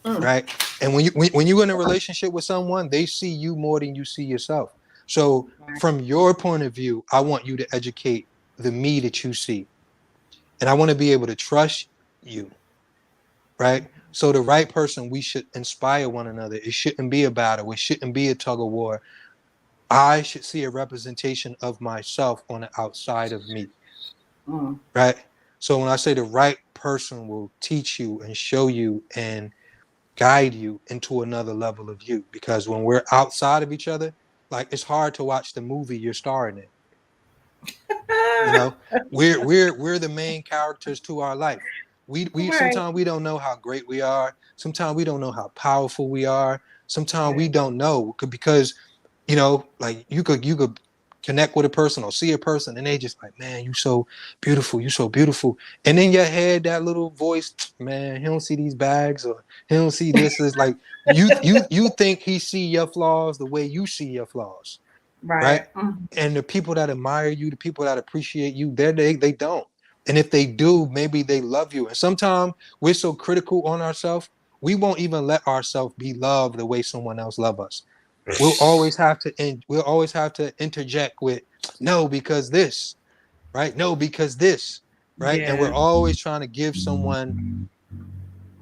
Mm. right? And when you're in a relationship with someone, they see you more than you see yourself. So Right. from your point of view, I want you to educate the me that you see, and I want to be able to trust you, right? So the right person, we should inspire one another. It shouldn't be a battle. It shouldn't be a tug of war. I should see a representation of myself on the outside of me, Mm. right? So when I say the right person will teach you and show you and guide you into another level of you, because when we're outside of each other, like it's hard to watch the movie you're starring in. You know, we're the main characters to our life. We Right. sometimes we don't know how great we are. Sometimes we don't know how powerful we are. Sometimes we Right. don't know because like you could connect with a person or see a person and they just like, man, you so beautiful, you so beautiful. And in your head, that little voice, man, he don't see these bags or he don't see this. Is like you think he see your flaws the way you see your flaws, right? Right. Mm. And the people that admire you, the people that appreciate you, they don't. And if they do, maybe they love you. And sometimes we're so critical on ourselves, we won't even let ourselves be loved the way someone else love us. We'll always have to interject with no because this, right? No because this, right? And we're Yeah. always trying to give someone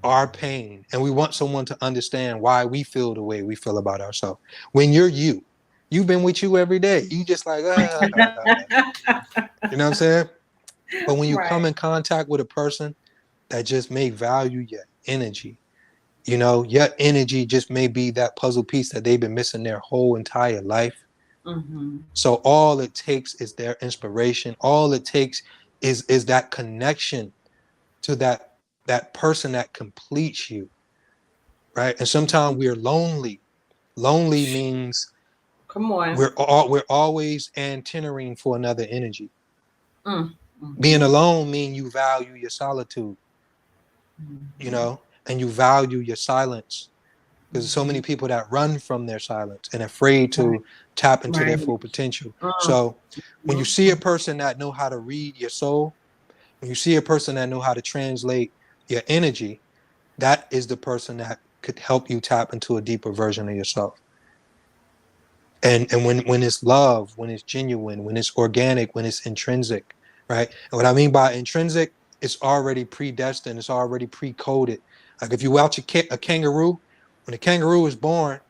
our pain, and we want someone to understand why we feel the way we feel about ourselves. When you've been with you every day. You just like, you know what I'm saying? But when you come Right. in contact with a person that just may value your energy, your energy just may be that puzzle piece that they've been missing their whole entire life. Mm-hmm. So all it takes is their inspiration. All it takes is that connection to that person that completes you, right? And sometimes we are lonely. Lonely means Come on. we're always antennating for another energy. Mm. Being Mm-hmm. alone means you value your solitude, you Mm-hmm. know, and you value your silence. Because there's so Mm-hmm. many people that run from their silence and afraid Right. to tap into their Right. full potential. Mm. So when you see a person that know how to read your soul, when you see a person that know how to translate your energy, that is the person that could help you tap into a deeper version of yourself. And when it's love, when it's genuine, when it's organic, when it's intrinsic, right? And what I mean by intrinsic, it's already predestined, it's already pre-coded. Like if you watch a kangaroo, when a kangaroo is born,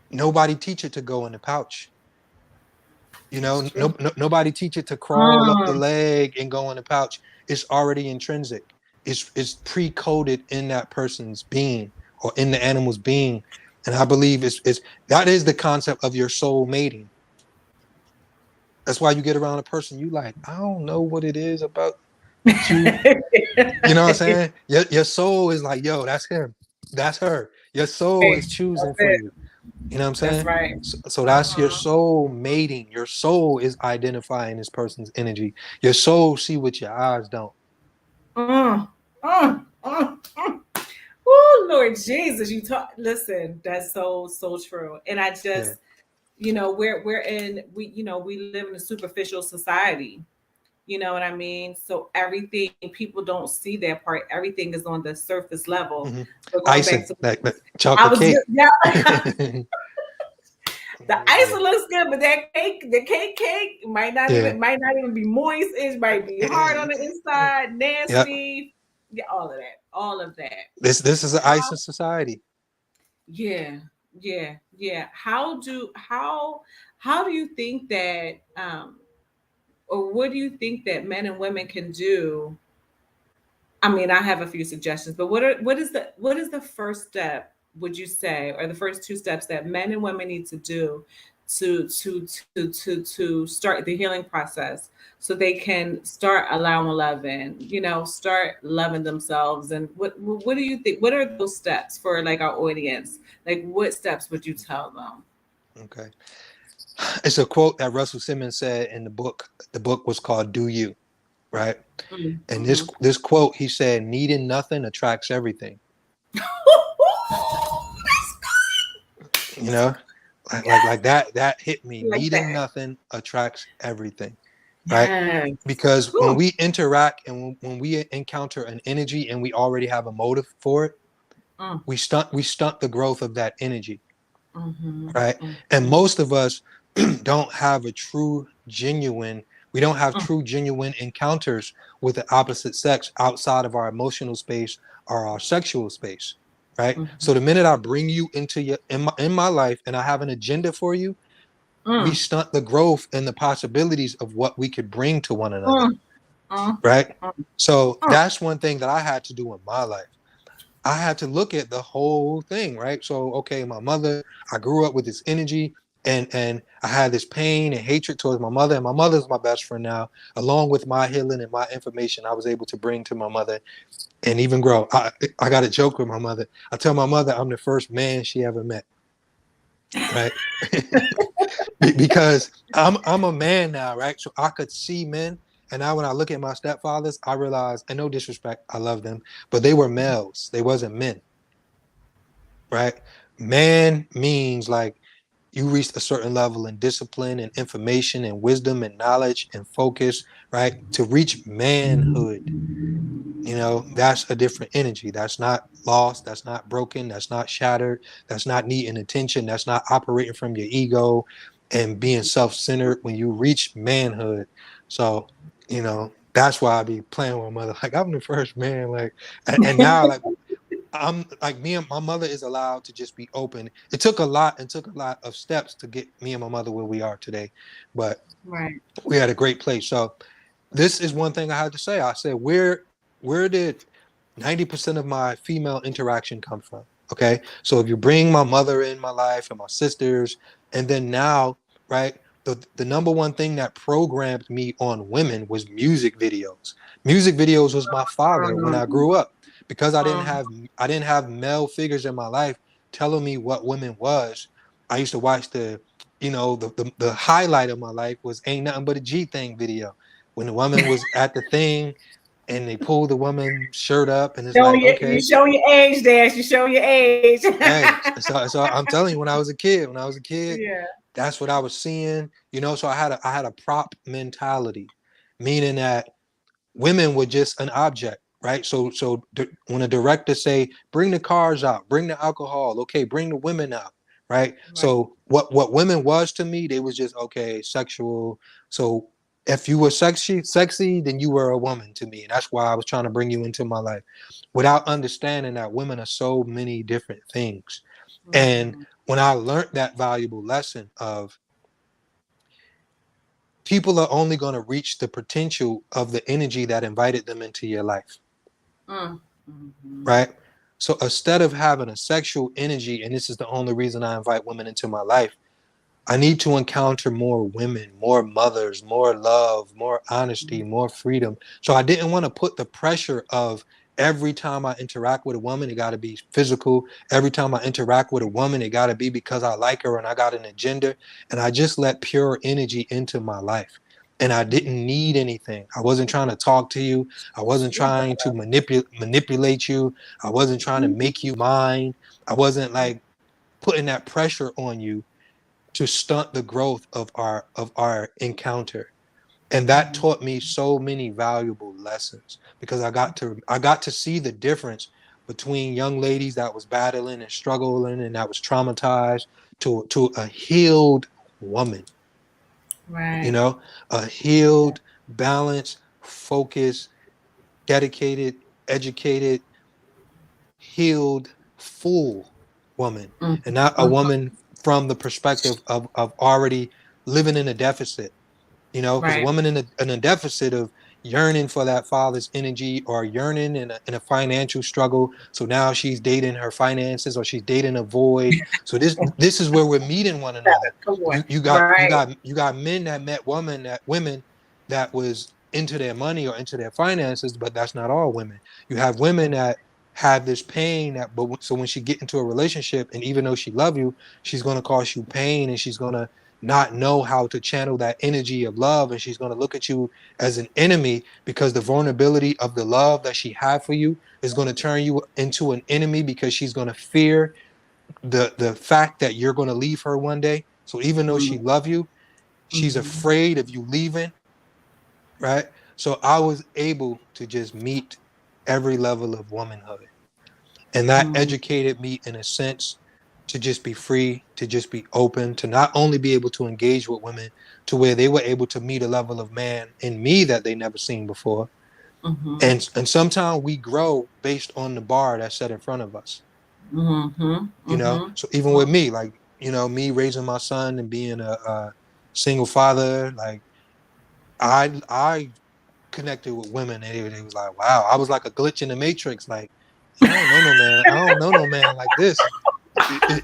nobody teach it to go in the pouch. You That's know, true. nobody teach it to crawl up the Mm. leg and go in the pouch. It's already intrinsic. It's pre-coded in that person's being or in the animal's being. And I believe it's that is the concept of your soul mating. That's why you get around a person you like, I don't know what it is about you. You know what I'm saying? Your soul is like, yo, that's him. That's her. Your soul is Hey, choosing that's for it. you. You know what I'm That's saying? right. So that's your Uh-huh. soul mating. Your soul is identifying this person's energy. Your soul see what your eyes don't. Mm. Mm. Mm. Mm. Oh, Lord Jesus, you talk. Listen, that's so true. And I Yeah. just, we're in we live in a superficial society. You know what I mean? So everything, people don't see that part. Everything is on the surface level. Mm-hmm. But going back Icing, to, like I chocolate was cake. just, yeah, the Yeah. icing looks good, but that cake, the cake Yeah. might not even be moist. It might be hard on the inside, Yep. nasty. Yeah, all of that. This is an How? icing society. Yeah, yeah. How do you think that, or what do you think that men and women can do? I mean, I have a few suggestions, but what is the first step, would you say, or the first two steps that men and women need to do to start the healing process so they can start allowing love in, start loving themselves? And what do you think? What are those steps for like our audience? Like what steps would you tell them? Okay. It's a quote that Russell Simmons said in the book. The book was called Do You, right? And Mm-hmm. this quote, he said, needing nothing attracts everything. You know, like that hit me. Like Needing that. nothing attracts everything, right? Yes. Because when Whew. we interact and when we encounter an energy and we already have a motive for it, Mm. we stunt the growth of that energy, Mm-hmm. right? And Mm-hmm. most of us don't have a true genuine we don't have Mm. true genuine encounters with the opposite sex outside of our emotional space or our sexual space, right? Mm-hmm. So the minute I bring you into in my life and I have an agenda for you, we Mm. stunt the growth and the possibilities of what we could bring to one another, Mm. Mm. right? Mm. So Mm. that's one thing that I had to do in my life. I had to look at the whole thing, right? So, okay, my mother, I grew up with this energy and I had this pain and hatred towards my mother, and my mother's my best friend now. Along with my healing and my information, I was able to bring to my mother and even grow. I got a joke with my mother. I tell my mother I'm the first man she ever met, right? Because I'm a man now, right? So I could see men. And now when I look at my stepfathers, I realize, and no disrespect, I love them, but they were males. They wasn't men, right? Man means like you reached a certain level in discipline and information and wisdom and knowledge and focus, right? To reach manhood, that's a different energy. That's not lost. That's not broken. That's not shattered. That's not needing attention. That's not operating from your ego and being self-centered when you reach manhood. So, that's why I be playing with my mother. Like I'm the first man. Like, and now like I'm like me and my mother is allowed to just be open. It took a lot of steps to get me and my mother where we are today, but Right. we had a great place. So this is one thing I had to say. I said, where did 90% of my female interaction come from? Okay. So if you bring my mother in my life and my sisters, and then now, right, the number one thing that programmed me on women was music videos. Music videos was my father when I Mm. grew up because I didn't Mm. have I didn't have male figures in my life. telling me what women was, I used to watch the highlight of my life was Ain't Nothing But a G Thing video. When the woman was at the thing and they pulled the woman's shirt up and it's like, You okay, showing your age, Dash. You showing your age. hey, so I'm telling you, when I was a kid, Yeah. that's what I was seeing, so I had a prop mentality, meaning that women were just an object, right? When a director say, bring the cars out, bring the alcohol, okay, bring the women out, right? Right. So what women was to me, they was just okay, sexual. So if you were sexy, then you were a woman to me. And that's why I was trying to bring you into my life without understanding that women are so many different things. And Mm-hmm. when I learned that valuable lesson of people are only going to reach the potential of the energy that invited them into your life, Mm-hmm. right? So instead of having a sexual energy, and this is the only reason I invite women into my life, I need to encounter more women, more mothers, more love, more honesty, more freedom. So I didn't want to put the pressure of every time I interact with a woman, it got to be physical. Every time I interact with a woman, it got to be because I like her and I got an agenda. And I just let pure energy into my life. And I didn't need anything. I wasn't trying to talk to you. I wasn't trying to manipulate you. I wasn't trying to make you mine. I wasn't like putting that pressure on you to stunt the growth of our encounter. And that Mm-hmm. taught me so many valuable lessons because I got to see the difference between young ladies that was battling and struggling and that was traumatized to a healed woman, you Right. know, a healed, balanced, focused, dedicated, educated, healed, full woman, and not a Mm-hmm. woman from the perspective of already living in a deficit, because a Right. woman in a deficit of yearning for that father's energy or yearning in a financial struggle. So now she's dating her finances or she's dating a void. So this is where we're meeting one another. Come on. You got you Right. got you got men that met women that was into their money or into their finances, but that's not all women. You have women that have this pain so when she get into a relationship and even though she love you, she's going to cause you pain and she's going to not know how to channel that energy of love, and she's going to look at you as an enemy because the vulnerability of the love that she had for you is going to turn you into an enemy because she's going to fear the fact that you're going to leave her one day. So even though she love you, she's Mm-hmm. afraid of you leaving, right? So I was able to just meet every level of womanhood, and that Mm-hmm. educated me in a sense to just be free, to just be open, to not only be able to engage with women to where they were able to meet a level of man in me that they never seen before. Mm-hmm. And sometimes we grow based on the bar that's set in front of us, Mm-hmm. Mm-hmm. So even with me, like, me raising my son and being a single father, like I connected with women and it was like, wow, I was like a glitch in the matrix. Like, I don't know no man. I don't know no man like this.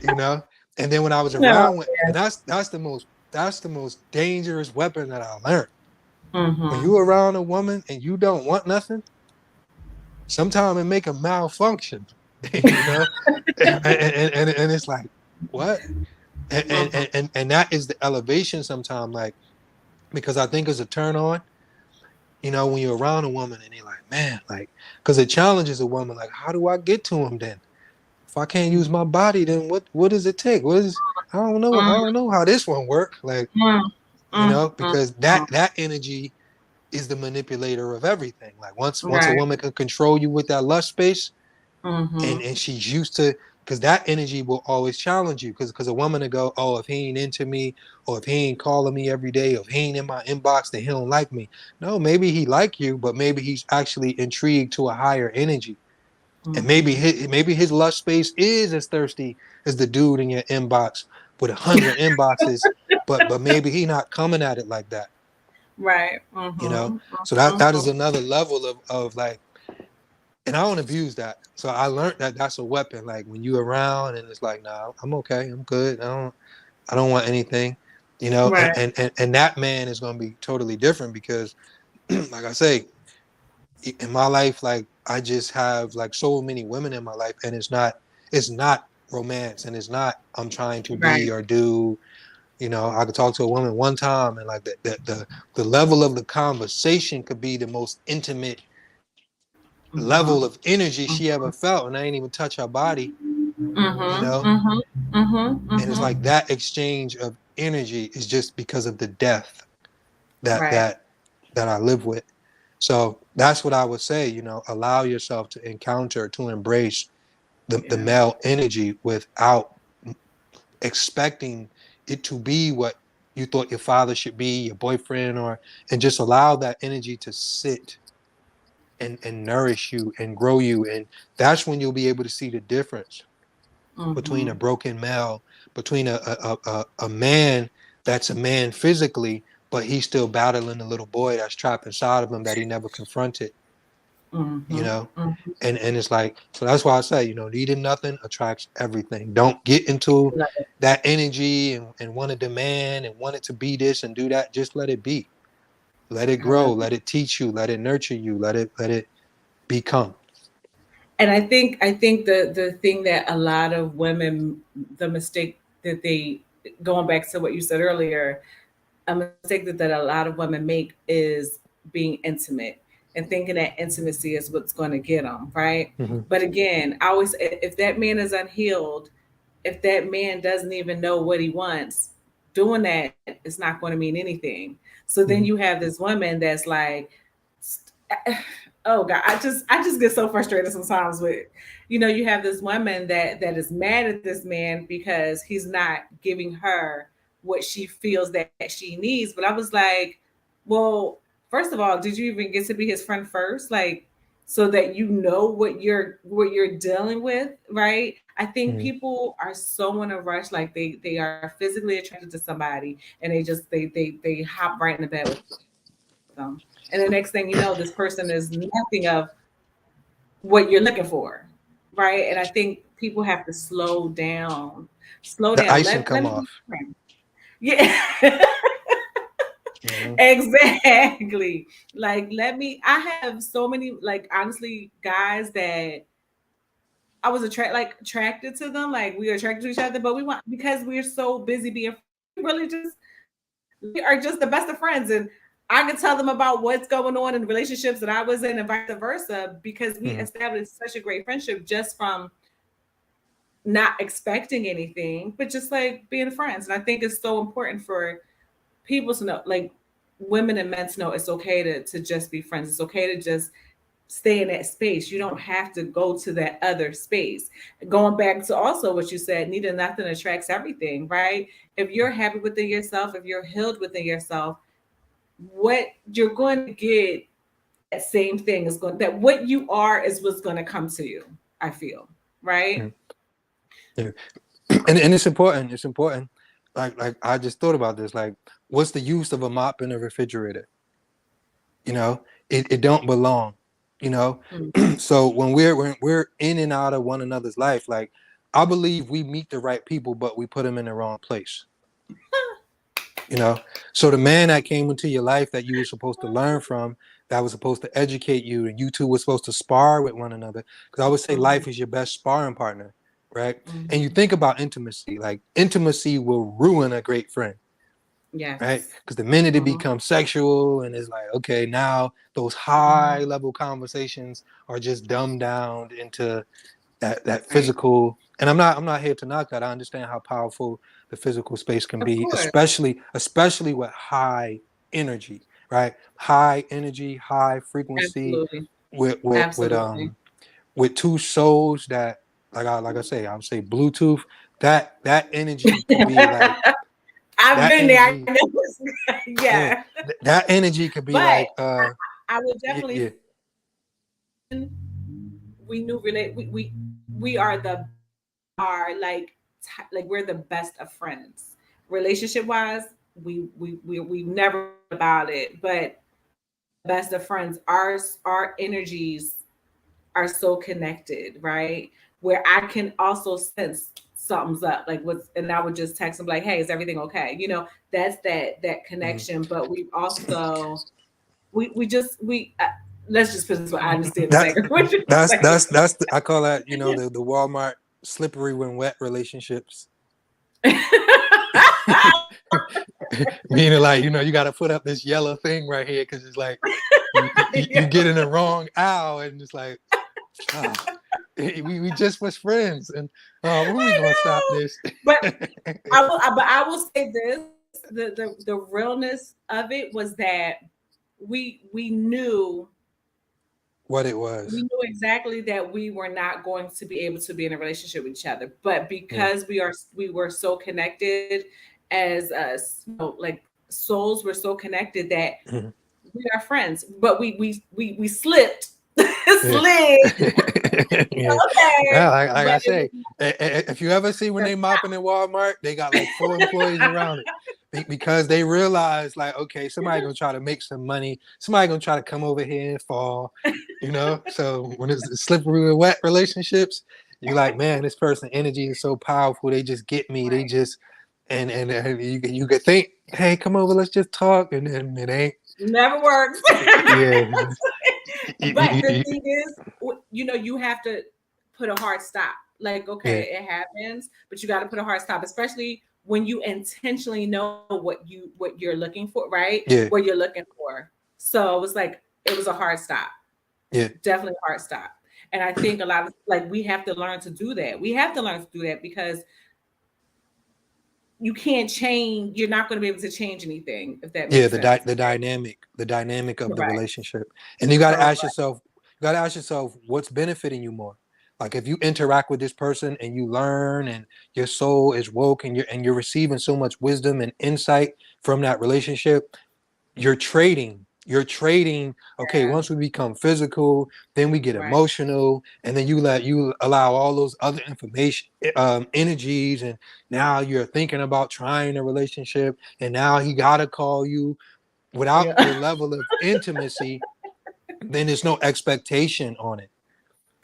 you know. And then when I was No. around, and that's the most dangerous weapon that I learned. When Mm-hmm. you around a woman and you don't want nothing, sometimes it make a malfunction, you know, and it's like what, Mm-hmm. and that is the elevation sometimes, like because I think it's a turn on. When you're around a woman and you're like, man, like, because it challenges a woman, like, how do I get to him then? If I can't use my body, then what does it take? I don't know how this one work. Like, Mm-hmm. because that energy is the manipulator of everything. Like once a Right. woman can control you with that lust space, Mm-hmm. and she's used to, because that energy will always challenge you. Because a woman to go, oh, if he ain't into me, or if he ain't calling me every day, or if he ain't in my inbox, then he don't like me. No, maybe he like you, but maybe he's actually intrigued to a higher energy. And maybe Mm-hmm. his lust space is as thirsty as the dude in your inbox with 100 inboxes, but maybe he not coming at it like that, Right. you know. Mm-hmm. So that is Mm-hmm. another level of like, and I don't abuse that. So I learned that that's a weapon. Like when you around and it's like, nah, I'm okay, I'm good. I don't want anything, Right. and that man is gonna be totally different because, like I say, in my life, like I just have like so many women in my life, and it's not romance, and it's not I'm trying to be Right. or do. You know, I could talk to a woman one time, and like the level of the conversation could be the most intimate level Mhm. of energy she ever felt, and I ain't even touch her body. You Mhm. know, Mhm. Mhm. and it's like Mhm. that exchange of energy is just because of the depth that Right. that that I live with. So that's what I would say. You know, allow yourself to encounter, to embrace the Yeah. male energy without expecting it to be what you thought your father should be, your boyfriend, or and just allow that energy to sit and nourish you and grow you. And that's when you'll be able to see the difference between a Mhm. broken male, between a man that's a man physically, but he's still battling a little boy that's trapped inside of him that he never confronted, you Mhm. know? Mhm. And it's like, so that's why I say, you know, needing nothing attracts everything. Don't get into Love it. that energy and want to demand and want it to be this and do that. Just let it be. Let it I love grow. it. Let it teach you. Let it nurture you. Let it become. And I think the thing that a lot of women, the mistake that they, going back to what you said earlier, a mistake that a lot of women make is being intimate and thinking that intimacy is what's going to get them, right? Hmm. But again, I always, if that man is unhealed, if that man doesn't even know what he wants, doing that is not going to mean anything. So then you Hmm. have this woman that's like, oh God, I just get so frustrated sometimes with, you have this woman that is mad at this man because he's not giving her what she feels that she needs. But I was like, well, first of all, did you even get to be his friend first? Like, so that you know what you're dealing with, right? I think Hmm. people are so in a rush, like they are physically attracted to somebody, and they hop right into bed with them, and the next thing you know, this person is nothing of what you're looking for, right? And I think people have to slow The down. icing Let come me be off. friends. Yeah. Hmm. Exactly. Like, let me, I have so many, like, honestly, guys that I was attracted to them, like we were attracted to each other, but we want, because we're so busy being friends, we are just the best of friends. And I could tell them about what's going on in relationships that I was in, and vice versa, because we Hmm. established such a great friendship just from not expecting anything, but just like being friends. And I think it's so important for people to know, like women and men to know, it's okay to just be friends. It's okay to just stay in that space. You don't have to go to that other space. Going back to also what you said, needing nothing attracts everything, right? If you're happy within yourself, if you're healed within yourself, what you're going to get, that same thing is going, that what you are is what's going to come to you, I feel, right? Yeah. And it's important. It's important. Like I just thought about this. Like, what's the use of a mop in a refrigerator? You know, it don't belong. You know, Mm. so when we're in and out of one another's life, like I believe we meet the right people, but we put them in the wrong place. You know, so the man that came into your life that you were supposed to learn from, that was supposed to educate you, and you two were supposed to spar with one another. Because I would say Mhm. life is your best sparring partner, right? And you Mhm. think about intimacy, like intimacy will ruin a great friend, right? Yes. Because the minute it Mhm. becomes sexual and it's like, okay, now those high Mhm. level conversations are just dumbed down into that Right. physical. And I'm not here to knock that. I understand how powerful the physical space can Of be, course. especially with high energy, right? High energy, high frequency Absolutely. with with with Absolutely. um with two souls that, like I say, I would say Bluetooth. That energy could be like I've that been there. I energy. know. Yeah. Yeah, that energy could be But like I would definitely yeah. say we knew relate we are the we are like we're the best of friends. Relationship wise, we never about it, but we're the best of friends. Our energies are so connected, right? Where I can also sense something's up, like what's, and I would just text them like, "Hey, is everything okay?" That's that Mhm. connection. But we also we just we let's just put this way. I understand That exactly what you're that's saying. I call that, the Walmart. slippery when wet relationships. Meaning, like, you got to put up this yellow thing right here because it's like you get in the wrong aisle and it's like, oh, we just was friends and when we gonna stop I know. this? But I will say this: the realness of it was that we knew What it we was. knew exactly that we were not going to be able to be in a relationship with each other, but Yeah. because we were so connected as us, like souls were so connected that Mhm. we are friends. But we slipped, Yeah. slid, Yeah. okay, Well, like but I it was say, if you ever see when they mopping in Walmart, they got like 4 employees around it because they realize, like, okay, somebody gonna try to make some money. Somebody gonna try to come over here and fall. So when it's slippery and wet relationships, you're like, man, this person energy is so powerful. They just get me. They right. just and you could think, hey, come over, let's just talk, and then it ain't. Never works. Yeah. But the thing is, you have to put a hard stop. Like, Yeah. okay, it happens, but you got to put a hard stop, especially when you intentionally know what you're looking for, right? Yeah. What you're looking for. So it was a hard stop, Yeah. definitely a hard stop. And I think a lot of like we have to learn to do that. We have to learn to do that because you can't change. You're not going to be able to change anything if that Yeah, makes sense. the dynamic of the Correct. relationship, and you got to ask Correct. yourself, what's benefiting you more. Like if you interact with this person and you learn, and your soul is woke, and you're receiving so much wisdom and insight from that relationship, you're trading. Okay, Yeah. once we become physical, then we get Right. emotional, and then you allow all those other information, energies, and now you're thinking about trying a relationship, and now he gotta call you. Without Yeah. the level of intimacy, then there's no expectation on it,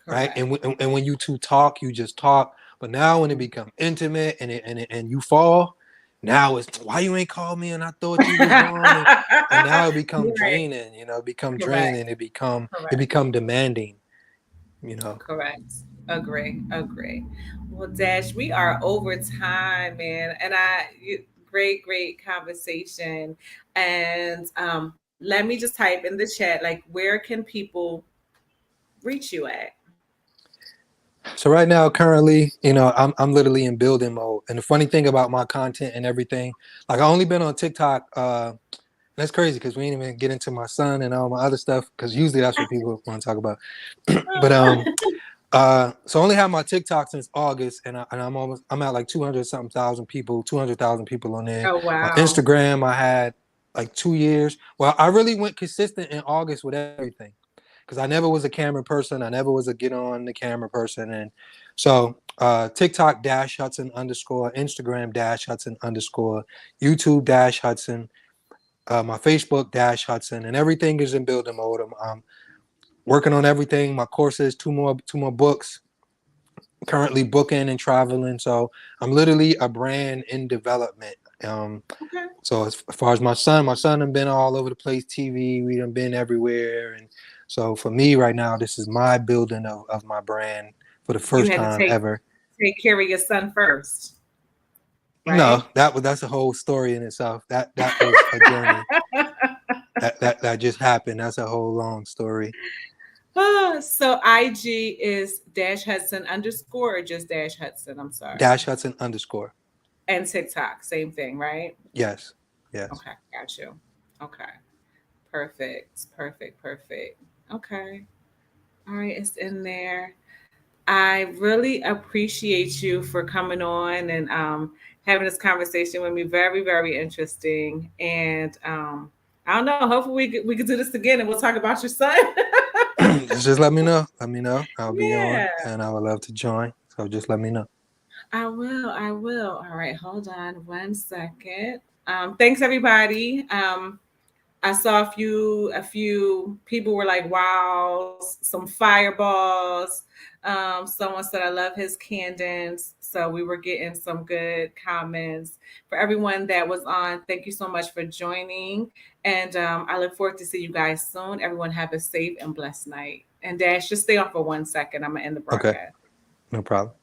right? Correct. And when you two talk, you just talk. But now when it Mm. become intimate and you fall, now it's why you ain't called me and I thought you was gone, and now it become Right. draining, become Correct. draining, it Correct. become demanding. Correct. Agree. Agree. Well, Dash, we are over time, man, and great conversation. And let me just type in the chat, like, where can people reach you at? So right now, currently, I'm literally in building mode. And the funny thing about my content and everything, like I only been on TikTok. That's crazy because we didn't even get into my son and all my other stuff because usually that's what people want to talk about. But so I only have my TikTok since August, and I'm at like 200 something thousand people, 200,000 people on there. Oh My wow. Instagram, I had like 2 years. Well, I really went consistent in August with everything because I never was a camera person. I never was a get on the camera person, and so TikTok dash Hudson underscore, Instagram dash Hudson underscore, YouTube dash Hudson, my Facebook dash Hudson, and everything is in building mode. I'm working on everything. My courses, two more books, currently booking and traveling. So I'm literally a brand in development. Okay. So as far as my son have been all over the place, TV, we done been everywhere. And so for me right now, this is my building of my brand for the You first had to time ever. take care of your son first, No, right? that's a whole story in itself. That was a journey that just happened. That's a whole long story. So IG is Dash Hudson underscore or just Dash Hudson. I'm sorry. Dash Hudson underscore. And TikTok, same thing, right? Yes. Yes. Okay, got you. Okay, perfect, perfect, perfect. Okay, all right, it's in there. I really appreciate you for coming on and having this conversation with me. Very, very interesting. And I don't know. Hopefully, we could do this again, and we'll talk about your son. Just let me know. Let me know. I'll be on, Yeah, and I would love to join. So just let me know. I will. I will. All right, hold on 1 second. Thanks, everybody. I saw a few people were like, "Wow, some fireballs." Someone said, "I love his candence." So we were getting some good comments. For everyone that was on, thank you so much for joining, and I look forward to see you guys soon. Everyone have a safe and blessed night. And Dash, just stay on for 1 second. I'm gonna end the Okay. broadcast. No problem.